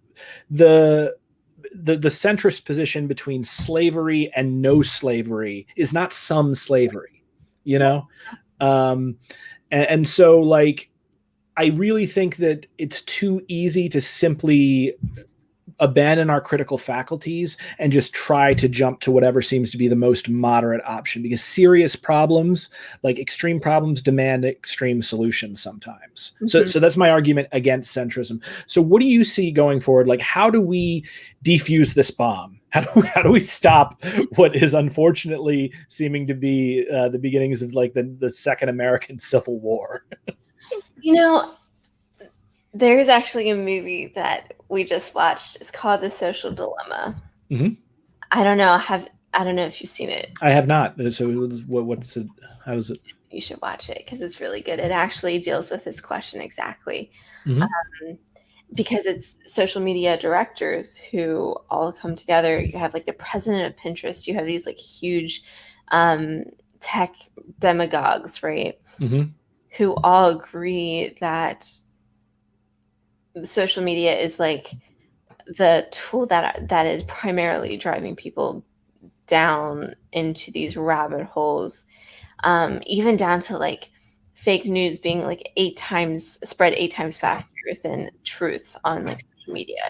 Speaker 1: centrist position between slavery and no slavery is not some slavery, you know? And so, like, I really think that it's too easy to simply abandon our critical faculties and just try to jump to whatever seems to be the most moderate option, because serious problems, like extreme problems, demand extreme solutions sometimes. So that's my argument against centrism. So what do you see going forward? Like, how do we defuse this bomb? How do we stop what is unfortunately seeming to be the beginnings of like the Second American Civil War?
Speaker 2: You know, there's actually a movie that we just watched. It's called The Social Dilemma. I don't know if you've seen it. I
Speaker 1: have not. So what's it? How does it?
Speaker 2: You should watch it because it's really good. It actually deals with this question exactly. Because it's social media directors who all come together. You have like the president of Pinterest. You have these like huge tech demagogues, right? Who all agree that social media is like the tool that is primarily driving people down into these rabbit holes, even down to like fake news being like spread 8 times faster than truth on like social media.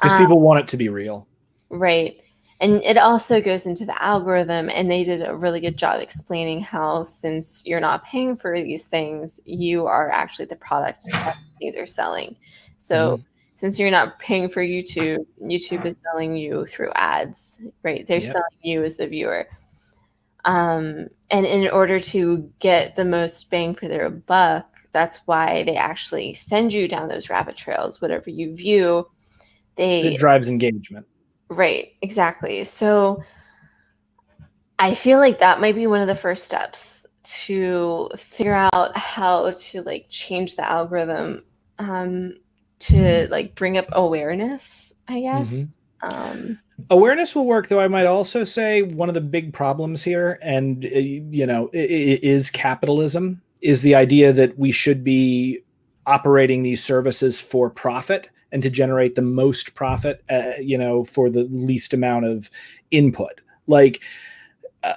Speaker 1: Because people want it to be real,
Speaker 2: right? And it also goes into the algorithm, and they did a really good job explaining how, since you're not paying for these things, you are actually the product that these are selling. So since you're not paying for YouTube, YouTube is selling you through ads, right? They're selling you as the viewer. And in order to get the most bang for their buck, that's why they actually send you down those rabbit trails. Whatever you view,
Speaker 1: it drives engagement.
Speaker 2: Right, exactly. So I feel like that might be one of the first steps to figure out how to like change the algorithm, to like bring up awareness, I guess.
Speaker 1: Awareness will work, though. I might also say one of the big problems here, and is capitalism, is the idea that we should be operating these services for profit and to generate the most profit, for the least amount of input. Like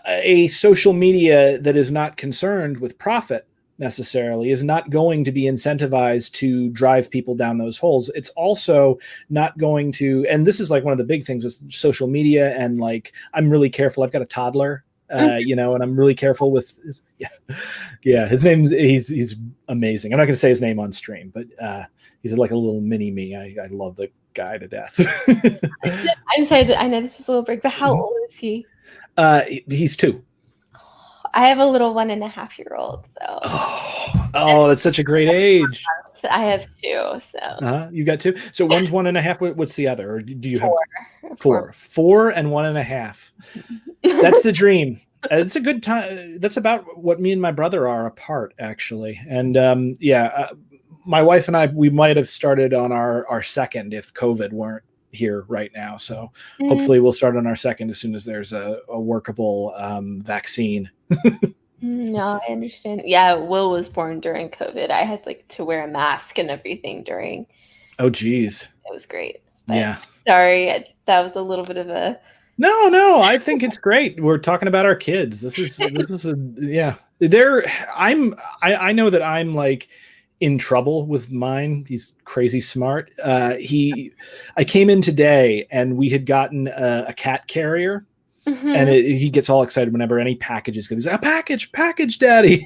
Speaker 1: a social media that is not concerned with profit necessarily is not going to be incentivized to drive people down those holes. It's also not going to, and this is like one of the big things with social media, and like, I'm really careful. I've got a toddler, and I'm really careful with his, his name's, he's amazing. I'm not going to say his name on stream, but he's like a little mini me. I love the guy to death.
Speaker 2: I'm sorry that I know this is a little break, but how old is he?
Speaker 1: He's 2.
Speaker 2: I have a little 1.5-year-old. So.
Speaker 1: Oh, that's such a great age.
Speaker 2: I have 2. So.
Speaker 1: You got 2. So one's 1.5. What's the other? Or do you
Speaker 2: 4.
Speaker 1: have 4? 4 and 1.5. That's the dream. It's a good time. That's about what me and my brother are apart, actually. And my wife and I, we might have started on our second if COVID weren't here right now. So hopefully we'll start on our second as soon as there's a workable vaccine.
Speaker 2: No, I understand. Yeah, Will was born during COVID. I had like to wear a mask and everything during.
Speaker 1: Oh, geez.
Speaker 2: It was great. But
Speaker 1: yeah.
Speaker 2: Sorry, that was a little bit of a.
Speaker 1: No, I think it's great. We're talking about our kids. This is I know that I'm like in trouble with mine. He's crazy smart. I came in today and we had gotten a cat carrier, and he gets all excited whenever any packages go. He's like, a package, daddy.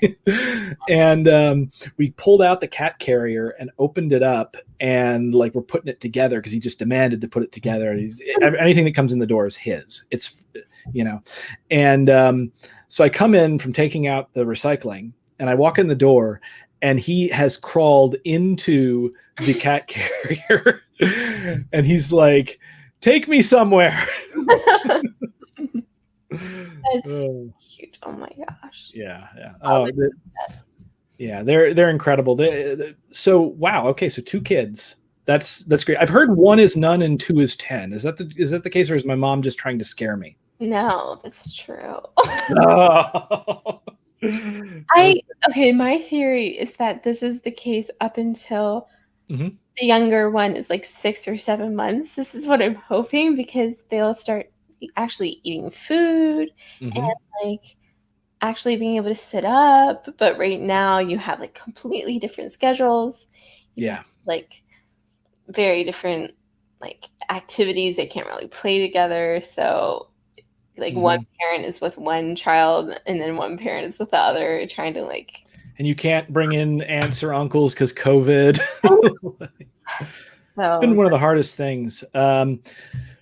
Speaker 1: And we pulled out the cat carrier and opened it up, and like we're putting it together because he just demanded to put it together. And anything that comes in the door is his. It's and so I come in from taking out the recycling, and I walk in the door, and he has crawled into the cat carrier, and he's like, "Take me somewhere."
Speaker 2: That's huge. Oh my gosh.
Speaker 1: Yeah. Yeah, they're incredible. So wow, okay, so 2 kids. That's great. I've heard 1 is none and 2 is 10. Is that the case, or is my mom just trying to scare me?
Speaker 2: No, that's true.
Speaker 1: Oh.
Speaker 2: Okay, my theory is that this is the case up until
Speaker 1: Mm-hmm.
Speaker 2: the younger one is like 6 or 7 months. This is what I'm hoping, because they'll start actually eating food
Speaker 1: Mm-hmm.
Speaker 2: and like actually being able to sit up. But right now you have like completely different schedules.
Speaker 1: Yeah.
Speaker 2: Like very different like activities. They can't really play together. So like one parent is with one child and then one parent is with the other, trying to like.
Speaker 1: And you can't bring in aunts or uncles because COVID. It's been one of the hardest things.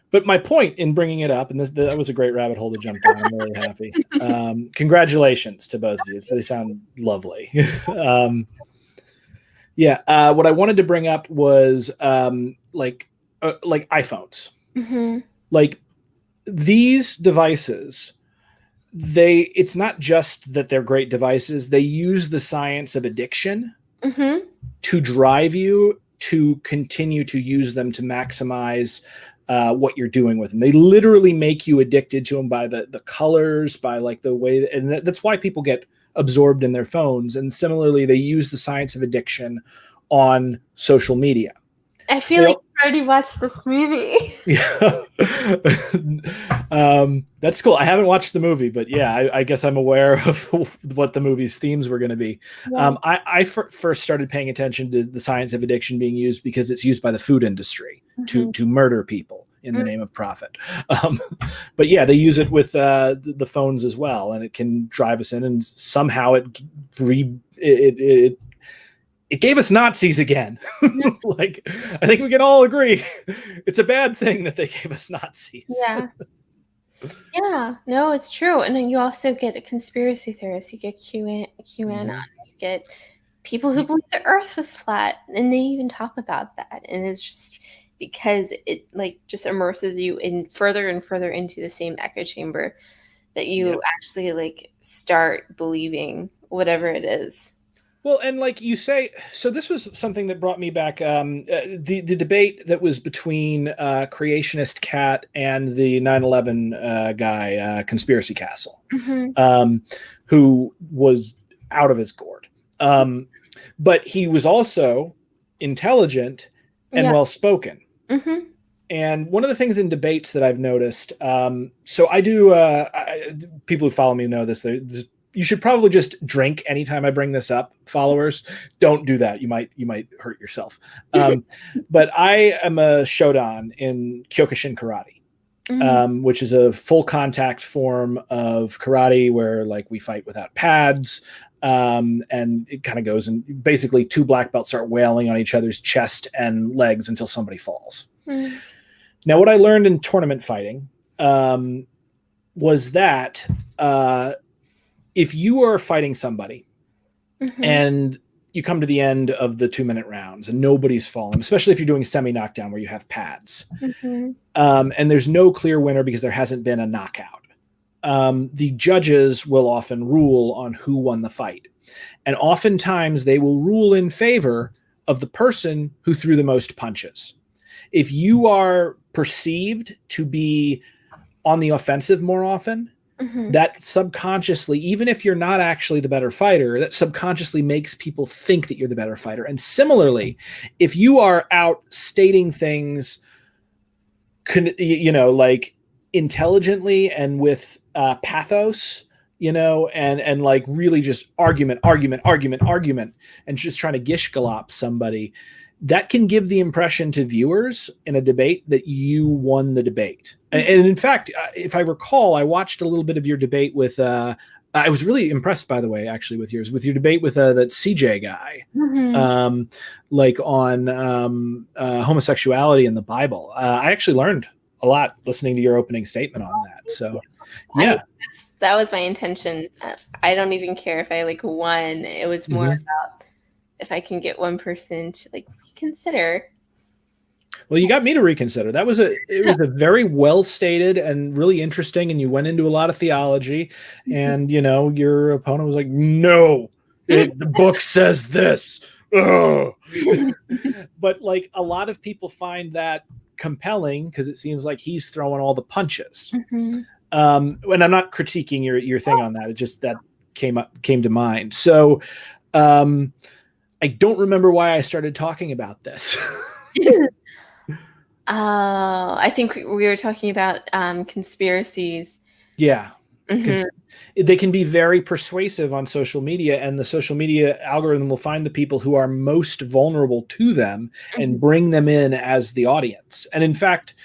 Speaker 1: But my point in bringing it up, and that was a great rabbit hole to jump down. I'm really happy. Congratulations to both of you. They sound lovely. What I wanted to bring up was like iPhones.
Speaker 2: Mm-hmm.
Speaker 1: Like these devices, it's not just that they're great devices. They use the science of addiction to drive you to continue to use them to maximize what you're doing with them. They literally make you addicted to them by the colors, by like the way, and that's why people get absorbed in their phones. And similarly, they use the science of addiction on social media.
Speaker 2: I feel like you already watched this movie.
Speaker 1: Yeah. That's cool. I haven't watched the movie, but yeah, I guess I'm aware of what the movie's themes were going to be. Yeah. I first started paying attention to the science of addiction being used because it's used by the food industry to murder people in the name of profit. But yeah, they use it with the phones as well, and it can drive us in, and somehow it gave us Nazis again. Like, I think we can all agree it's a bad thing that they gave us Nazis.
Speaker 2: Yeah. Yeah, no, it's true. And then you also get a conspiracy theorists. You get QAnon. You get people who believe the earth was flat, and they even talk about that. And it's just because it like just immerses you in further and further into the same echo chamber that you actually like start believing whatever it is.
Speaker 1: Well, and like you say, so this was something that brought me back. The debate that was between Creationist Cat and the 9/11 guy, Conspiracy Castle, who was out of his gourd. But he was also intelligent and well-spoken. And one of the things in debates that I've noticed, so I do, people who follow me know this, you should probably just drink anytime I bring this up. Followers, don't do that. You might hurt yourself. But I am a shodan in Kyokushin karate, which is a full contact form of karate where like we fight without pads. And it kind of goes, and basically 2 black belts start wailing on each other's chest and legs until somebody falls. Now, what I learned in tournament fighting was that if you are fighting somebody and you come to the end of the 2-minute rounds and nobody's fallen, especially if you're doing semi-knockdown where you have pads, and there's no clear winner because there hasn't been a knockout, the judges will often rule on who won the fight. And oftentimes they will rule in favor of the person who threw the most punches. If you are perceived to be on the offensive more often, that subconsciously, even if you're not actually the better fighter, that subconsciously makes people think that you're the better fighter. And similarly, if you are out stating things, like intelligently and with pathos, and like really just argument, and just trying to gish gallop somebody, that can give the impression to viewers in a debate that you won the debate. And in fact, if I recall, I watched a little bit of your debate with, I was really impressed, by the way, actually, with your debate with that CJ guy, like on homosexuality in the Bible. I actually learned a lot listening to your opening statement on that. So, yeah.
Speaker 2: That was my intention. I don't even care if I like won. It was more about if I can get one person to like reconsider.
Speaker 1: Well, you got me to reconsider. It was a very well stated and really interesting, and you went into a lot of theology, and your opponent was like, no, The book says this. But like a lot of people find that compelling because it seems like he's throwing all the punches. And I'm not critiquing your thing on that. It just that came to mind. So I don't remember why I started talking about this.
Speaker 2: I think we were talking about conspiracies.
Speaker 1: Yeah. They can be very persuasive on social media, and the social media algorithm will find the people who are most vulnerable to them and bring them in as the audience. And in fact,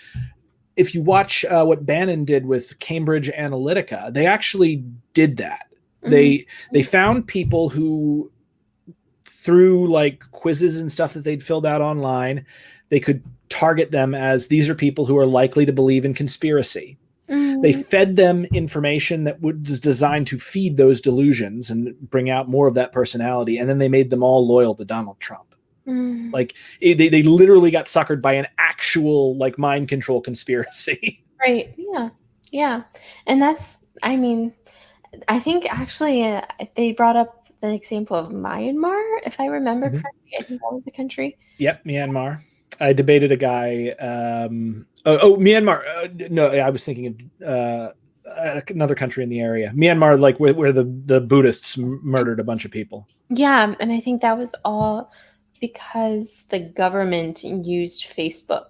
Speaker 1: if you watch what Bannon did with Cambridge Analytica, they actually did that. They found people who, through like quizzes and stuff that they'd filled out online, they could target them as these are people who are likely to believe in conspiracy. They fed them information that was designed to feed those delusions and bring out more of that personality. And then they made them all loyal to Donald Trump. Like they literally got suckered by an actual like mind control conspiracy.
Speaker 2: Right. Yeah. Yeah. And that's, I mean, I think actually they brought up the example of Myanmar, if I remember correctly. I think that was the country. Yep.
Speaker 1: Myanmar. I debated a guy. Myanmar. No, I was thinking of another country in the area. Myanmar, like where the Buddhists murdered a bunch of people.
Speaker 2: Yeah, and I think that was all because the government used Facebook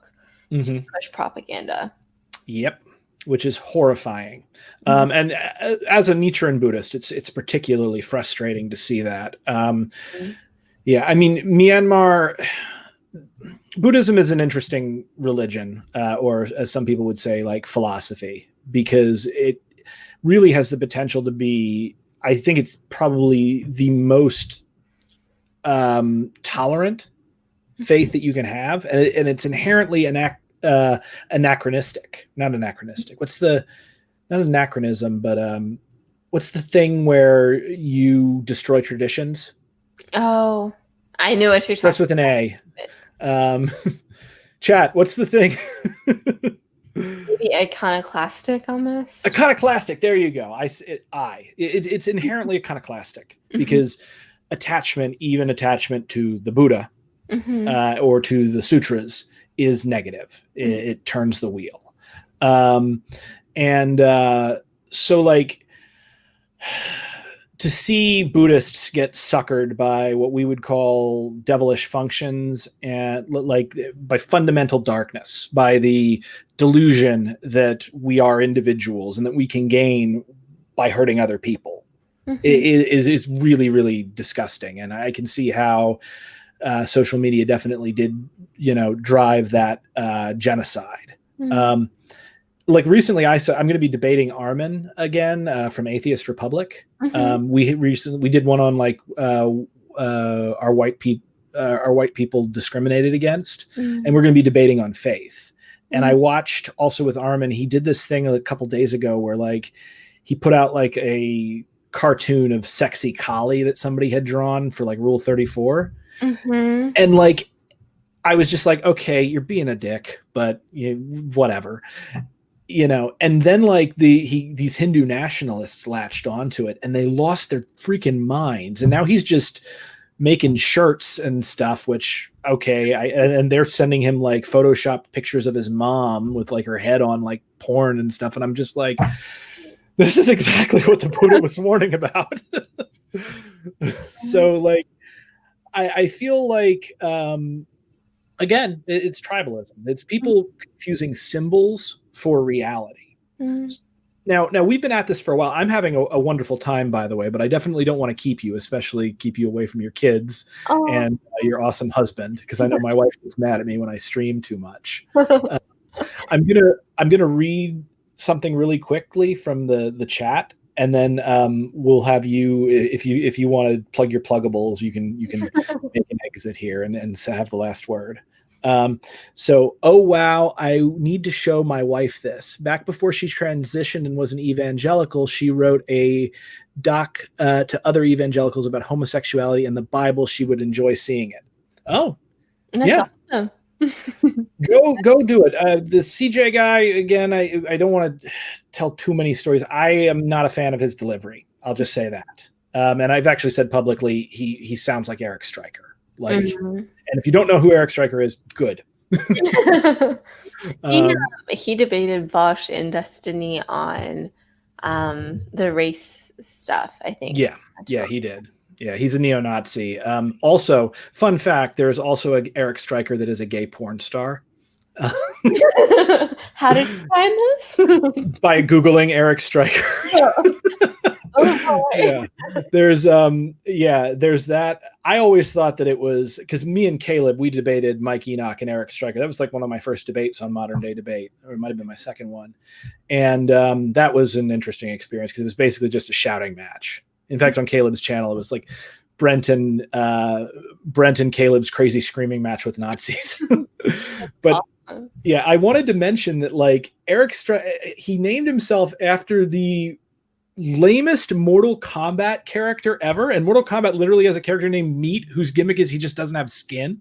Speaker 2: to push propaganda.
Speaker 1: Yep, which is horrifying. And as a Nichiren Buddhist, it's particularly frustrating to see that. Yeah, I mean, Myanmar. Buddhism is an interesting religion, or as some people would say, like philosophy, because it really has the potential to be, I think it's probably the most tolerant faith that you can have. And it's inherently anachronistic, not anachronistic. Not anachronism, but what's the thing where you destroy traditions?
Speaker 2: Oh, I know what you're talking
Speaker 1: about. Starts with an A. Chat, what's the thing?
Speaker 2: Maybe iconoclastic almost.
Speaker 1: Iconoclastic, there you go. It's inherently iconoclastic because attachment to the Buddha or to the sutras is negative. It turns the wheel. So like to see Buddhists get suckered by what we would call devilish functions and like by fundamental darkness, by the delusion that we are individuals and that we can gain by hurting other people is really, really disgusting. And I can see how social media definitely did, drive that genocide. Like recently I'm going to be debating Armin again from Atheist Republic. We did one on like are white people discriminated against, and we're going to be debating on faith. And I watched also with Armin, he did this thing a couple days ago where like he put out like a cartoon of sexy Kali that somebody had drawn for like Rule 34. And like I was just like, okay, you're being a dick, but whatever. And then like these Hindu nationalists latched onto it and they lost their freaking minds. And now he's just making shirts and stuff, which, okay. And they're sending him like Photoshop pictures of his mom with like her head on like porn and stuff. And I'm just like, this is exactly what the Buddha was warning about. So like, I feel like, again, it's tribalism. It's people confusing symbols for reality. Now we've been at this for a while. I'm having a wonderful time, by the way, but I definitely don't want to keep you, especially keep you away from your kids and your awesome husband, because I know my wife gets mad at me when I stream too much. I'm gonna read something really quickly from the chat, and then we'll have you, if you want to plug your pluggables, you can make an exit here and have the last word. So, oh wow, I need to show my wife this. Back before she transitioned and was an evangelical, she wrote a doc to other evangelicals about homosexuality and the Bible. She would enjoy seeing it. Oh, that's awesome. Go do it. The CJ guy, again, I don't want to tell too many stories. I am not a fan of his delivery. I'll just say that. And I've actually said publicly he sounds like Eric Stryker. Like,
Speaker 2: Mm-hmm.
Speaker 1: and if you don't know who Eric Stryker is, good.
Speaker 2: He debated Bosch and Destiny on the race stuff, I think.
Speaker 1: Yeah, he did. Yeah, he's a neo-Nazi. Also, fun fact, there's also an Eric Stryker that is a gay porn star.
Speaker 2: How did you find this?
Speaker 1: By Googling Eric Stryker.
Speaker 2: Oh boy.
Speaker 1: Yeah, there's that. I always thought that it was because me and Caleb, we debated Mike Enoch and Eric Stryker. That was like one of my first debates on Modern Day Debate, or it might have been my second one. And that was an interesting experience because it was basically just a shouting match. In fact, on Caleb's channel, it was like Brenton, Caleb's crazy screaming match with Nazis. But awesome. Yeah, I wanted to mention that like Eric Stryker, he named himself after the lamest Mortal Kombat character ever, and Mortal Kombat literally has a character named Meat whose gimmick is he just doesn't have skin.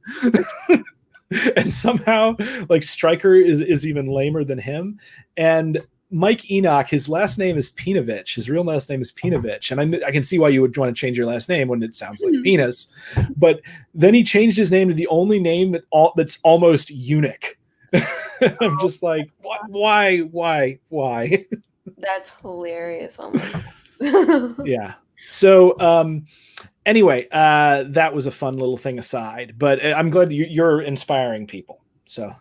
Speaker 1: And somehow like Stryker is even lamer than him. And Mike Enoch, his last name is Pinovich. His real last name is Pinovich. And I can see why you would want to change your last name when it sounds like penis. But then he changed his name to the only name that's almost eunuch. I'm just like, what? Why?
Speaker 2: That's hilarious. Oh my God.
Speaker 1: Yeah. So anyway, that was a fun little thing aside, but I'm glad you're inspiring people. So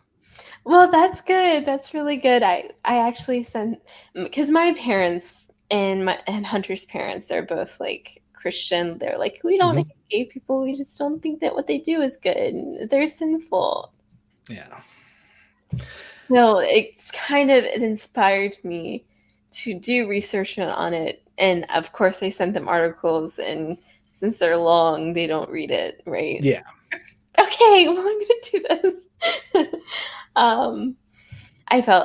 Speaker 2: well, that's good. That's really good. I actually sent, because my parents and Hunter's parents, they're both like Christian. They're like, we don't hate gay people. We just don't think that what they do is good. They're sinful.
Speaker 1: Yeah.
Speaker 2: No, it inspired me to do research on it. And of course I sent them articles, and since they're long, they don't read it, right?
Speaker 1: Yeah.
Speaker 2: Okay, well, I'm gonna do this.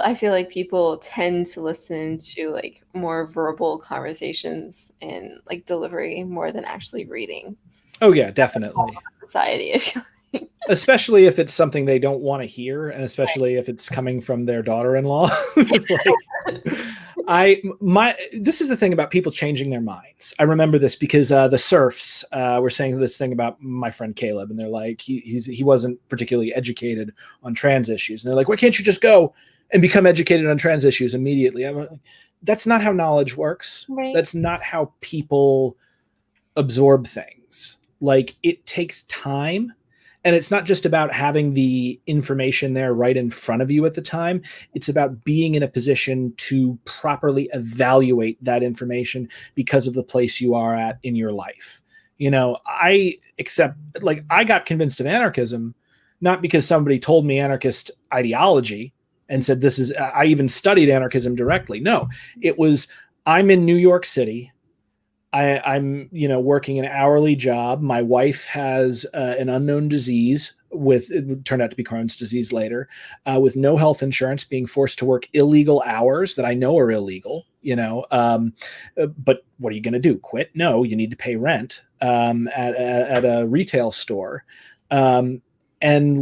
Speaker 2: I feel like people tend to listen to like more verbal conversations and like delivery more than actually reading.
Speaker 1: Oh yeah, definitely.
Speaker 2: Society, I feel like.
Speaker 1: Especially if it's something they don't want to hear, and especially if it's coming from their daughter-in-law. This is the thing about people changing their minds. I remember this because the serfs were saying this thing about my friend Caleb, and they're like, he wasn't particularly educated on trans issues, and they're like, why can't you just go and become educated on trans issues immediately? I'm like, that's not how knowledge works.
Speaker 2: Right.
Speaker 1: That's not how people absorb things. Like, it takes time. And it's not just about having the information there right in front of you at the time. It's about being in a position to properly evaluate that information because of the place you are at in your life. You know, I got convinced of anarchism, not because somebody told me anarchist ideology and said this is, I even studied anarchism directly. No, it was, I'm in New York City. I'm working an hourly job. My wife has an unknown disease it turned out to be Crohn's disease later, with no health insurance, being forced to work illegal hours that I know are illegal, but what are you going to do? Quit? No, you need to pay rent at a retail store. And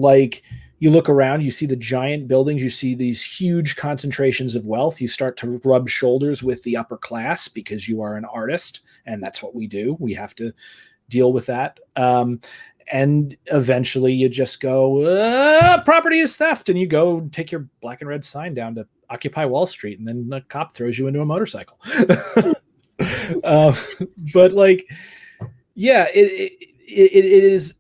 Speaker 1: like, you look around, you see the giant buildings, you see these huge concentrations of wealth. You start to rub shoulders with the upper class because you are an artist, and that's what we do. We have to deal with that. And eventually you just go, property is theft. And you go take your black and red sign down to Occupy Wall Street, and then the cop throws you into a motorcycle. But like, yeah, it is...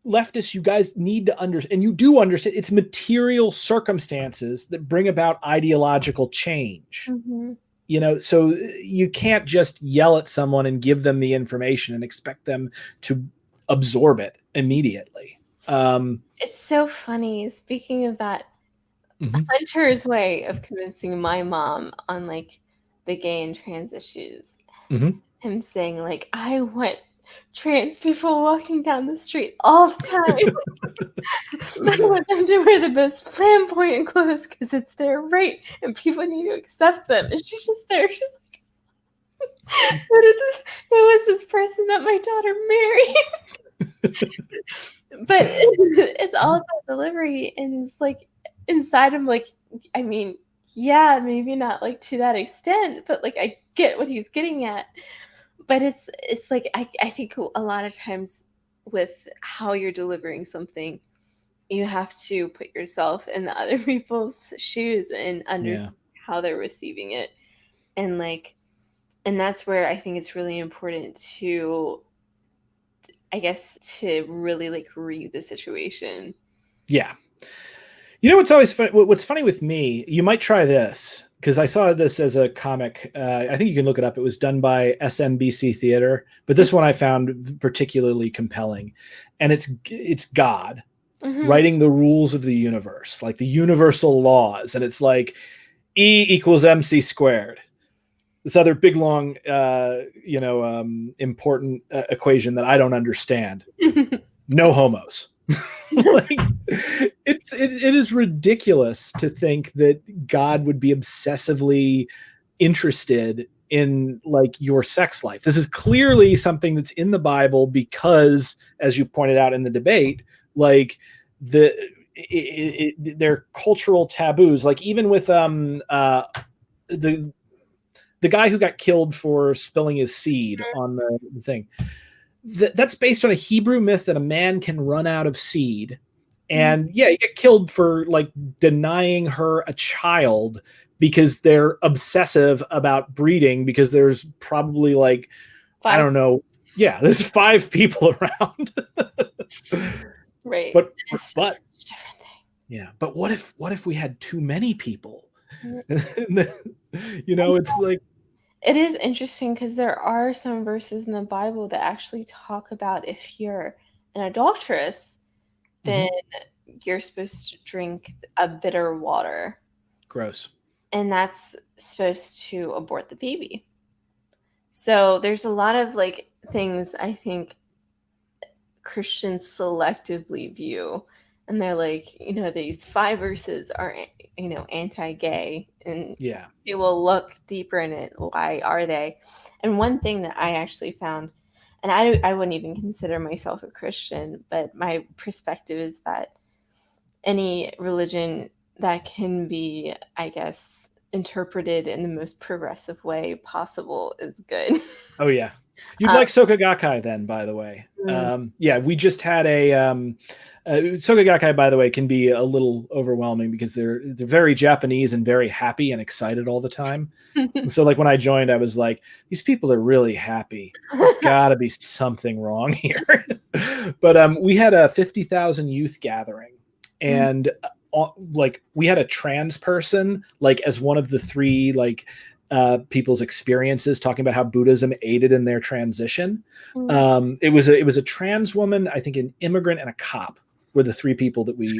Speaker 1: Leftists, you guys need to understand, and you do understand, it's material circumstances that bring about ideological change. Mm-hmm. So you can't just yell at someone and give them the information and expect them to absorb it immediately.
Speaker 2: It's so funny. Speaking of that, Hunter's way of convincing my mom on like the gay and trans issues, him saying like, I want trans people walking down the street all the time. I want them to wear the best flamboyant clothes because it's their right and people need to accept them. And she's just there. She's like, who was this person that my daughter married? But it's all about delivery, and it's like inside I'm like, I mean, yeah, maybe not like to that extent, but like I get what he's getting at. but it's like I think a lot of times with how you're delivering something, you have to put yourself in the other people's shoes and understand how they're receiving it. And like, and that's where I think it's really important to, I guess, to really like read the situation.
Speaker 1: Yeah. You know, what's always funny, what's funny with me, you might try this, because I saw this as a comic. I think you can look it up. It was done by SMBC Theater, but this one I found particularly compelling. And it's God writing the rules of the universe, like the universal laws. And it's like E equals MC squared. This other big, long, important equation that I don't understand. No homos. Like, it is ridiculous to think that God would be obsessively interested in like your sex life. This is clearly something that's in the Bible because, as you pointed out in the debate, like they're cultural taboos. Like even with the guy who got killed for spilling his seed on the thing. That's based on a Hebrew myth that a man can run out of seed. And yeah, you get killed for like denying her a child because they're obsessive about breeding, because there's probably like, 5. I don't know. Yeah, there's 5 people around.
Speaker 2: Right.
Speaker 1: But
Speaker 2: it's just a different thing.
Speaker 1: Yeah. But what if we had too many people? It's like,
Speaker 2: it is interesting because there are some verses in the Bible that actually talk about if you're an adulteress, then you're supposed to drink a bitter water.
Speaker 1: Gross.
Speaker 2: And that's supposed to abort the baby. So there's a lot of like things I think Christians selectively view. And they're like, these 5 verses are, anti-gay, and you will look deeper in it. Why are they? And one thing that I actually found, and I wouldn't even consider myself a Christian, but my perspective is that any religion that can be, I guess, interpreted in the most progressive way possible is good.
Speaker 1: Oh, yeah. You'd like Soka Gakkai then, by the way. We just had Soka Gakkai, by the way, can be a little overwhelming because they're very Japanese and very happy and excited all the time. And so like when I joined, I was like, these people are really happy. There's gotta be something wrong here. But we had a 50,000 youth gathering, and like we had a trans person like as one of the 3 like people's experiences, talking about how Buddhism aided in their transition. It was a trans woman, I think an immigrant, and a cop were the 3 people that we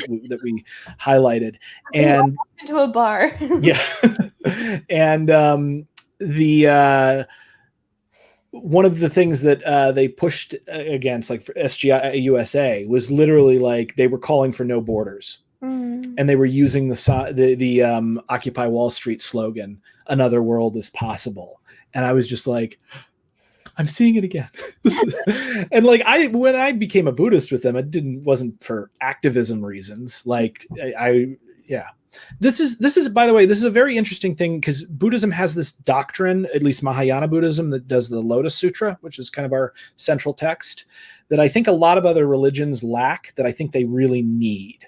Speaker 1: highlighted. And
Speaker 2: into a bar.
Speaker 1: Yeah. And the one of the things that they pushed against, like for SGI USA, was literally like they were calling for no borders. And they were using the Occupy Wall Street slogan, "Another world is possible." And I was just like, I'm seeing it again. And like when I became a Buddhist with them, it wasn't for activism reasons. Like this is by the way, this is a very interesting thing, because Buddhism has this doctrine, at least Mahayana Buddhism, that does the Lotus Sutra, which is kind of our central text, that I think a lot of other religions lack, that I think they really need.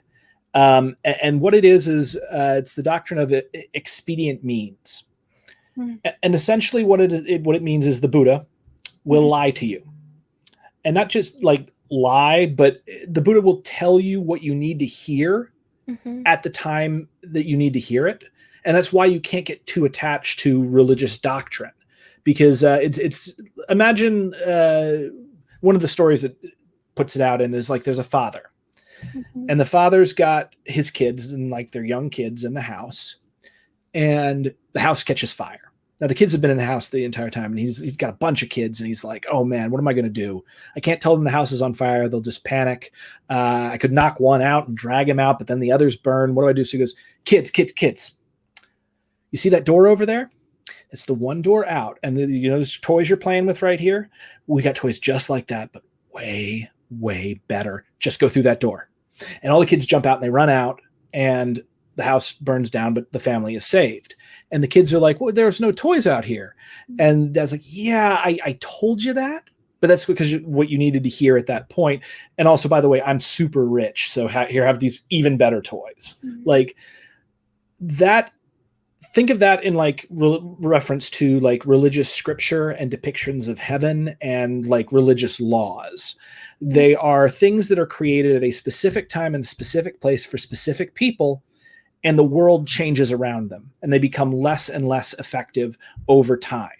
Speaker 1: And what it is it's the doctrine of expedient means. And essentially what it means is the Buddha will lie to you, and not just like lie, but the Buddha will tell you what you need to hear at the time that you need to hear it. And that's why you can't get too attached to religious doctrine, because it's imagine one of the stories that puts it out in is like there's a father. And the father's got his kids, and like their young kids in the house, and the house catches fire. Now the kids have been in the house the entire time, and he's got a bunch of kids, and he's like, oh man, what am I going to do? I can't tell them the house is on fire. They'll just panic. I could knock one out and drag him out, but then the others burn. What do I do? So he goes, kids. You see that door over there? It's the one door out. And those toys you're playing with right here? We got toys just like that, but way, way better. Just go through that door. And all the kids jump out and they run out, and the house burns down, but the family is saved. And the kids are like, well, there's no toys out here. And Dad's like, yeah, I told you that, but that's because what you needed to hear at that point. And also, by the way, I'm super rich, so here, have these even better toys. Like that. Think of that in like reference to like religious scripture and depictions of heaven and like religious laws. They are things that are created at a specific time and specific place for specific people, and the world changes around them, and they become less and less effective over time.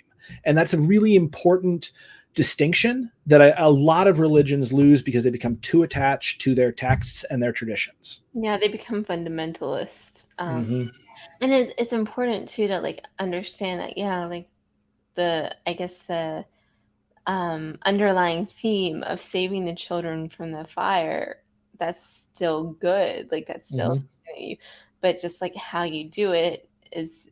Speaker 1: And that's a really important distinction that a lot of religions lose because they become too attached to their texts and their traditions.
Speaker 2: Yeah, they become fundamentalist. And it's important too to like understand that, yeah, like the underlying theme of saving the children from the fire, that's still good. Like that's still you, but just like how you do it is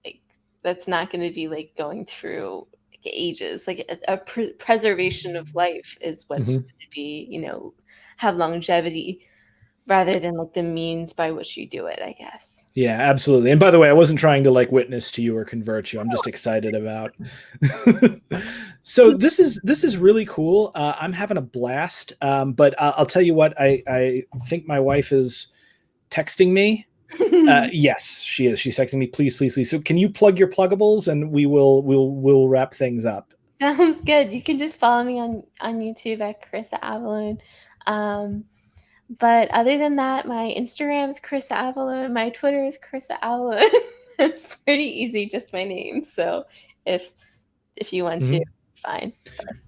Speaker 2: like, that's not going to be like going through like ages. Like a preservation of life is what's going to be, you know, have longevity rather than like the means by which you do it, I guess.
Speaker 1: Yeah, absolutely. And by the way, I wasn't trying to like witness to you or convert you. I'm just excited about. So this is really cool. I'm having a blast. But I'll tell you what, I think my wife is texting me. Yes, she is. She's texting me. Please, please, please. So can you plug your pluggables and we'll wrap things up.
Speaker 2: Sounds good. You can just follow me on YouTube at Carissa Avallone. But other than that, my Instagram is Carissa Avallone. My Twitter is Carissa Avallone. It's pretty easy, just my name. So if you want to, it's fine.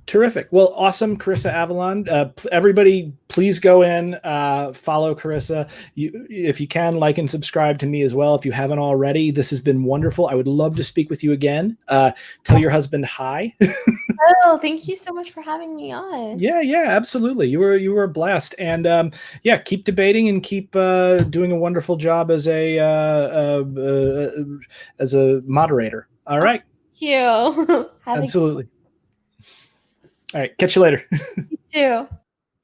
Speaker 1: Terrific. Well, awesome, Carissa Avallone. Everybody, please go in, follow Carissa. If you can, like and subscribe to me as well if you haven't already. This has been wonderful. I would love to speak with you again. Tell your husband hi.
Speaker 2: Oh, thank you so much for having me on.
Speaker 1: Yeah, absolutely. You were a blast, and yeah, keep debating and keep doing a wonderful job as a moderator. All right.
Speaker 2: Thank you.
Speaker 1: Absolutely. All right. Catch you later.
Speaker 2: You too.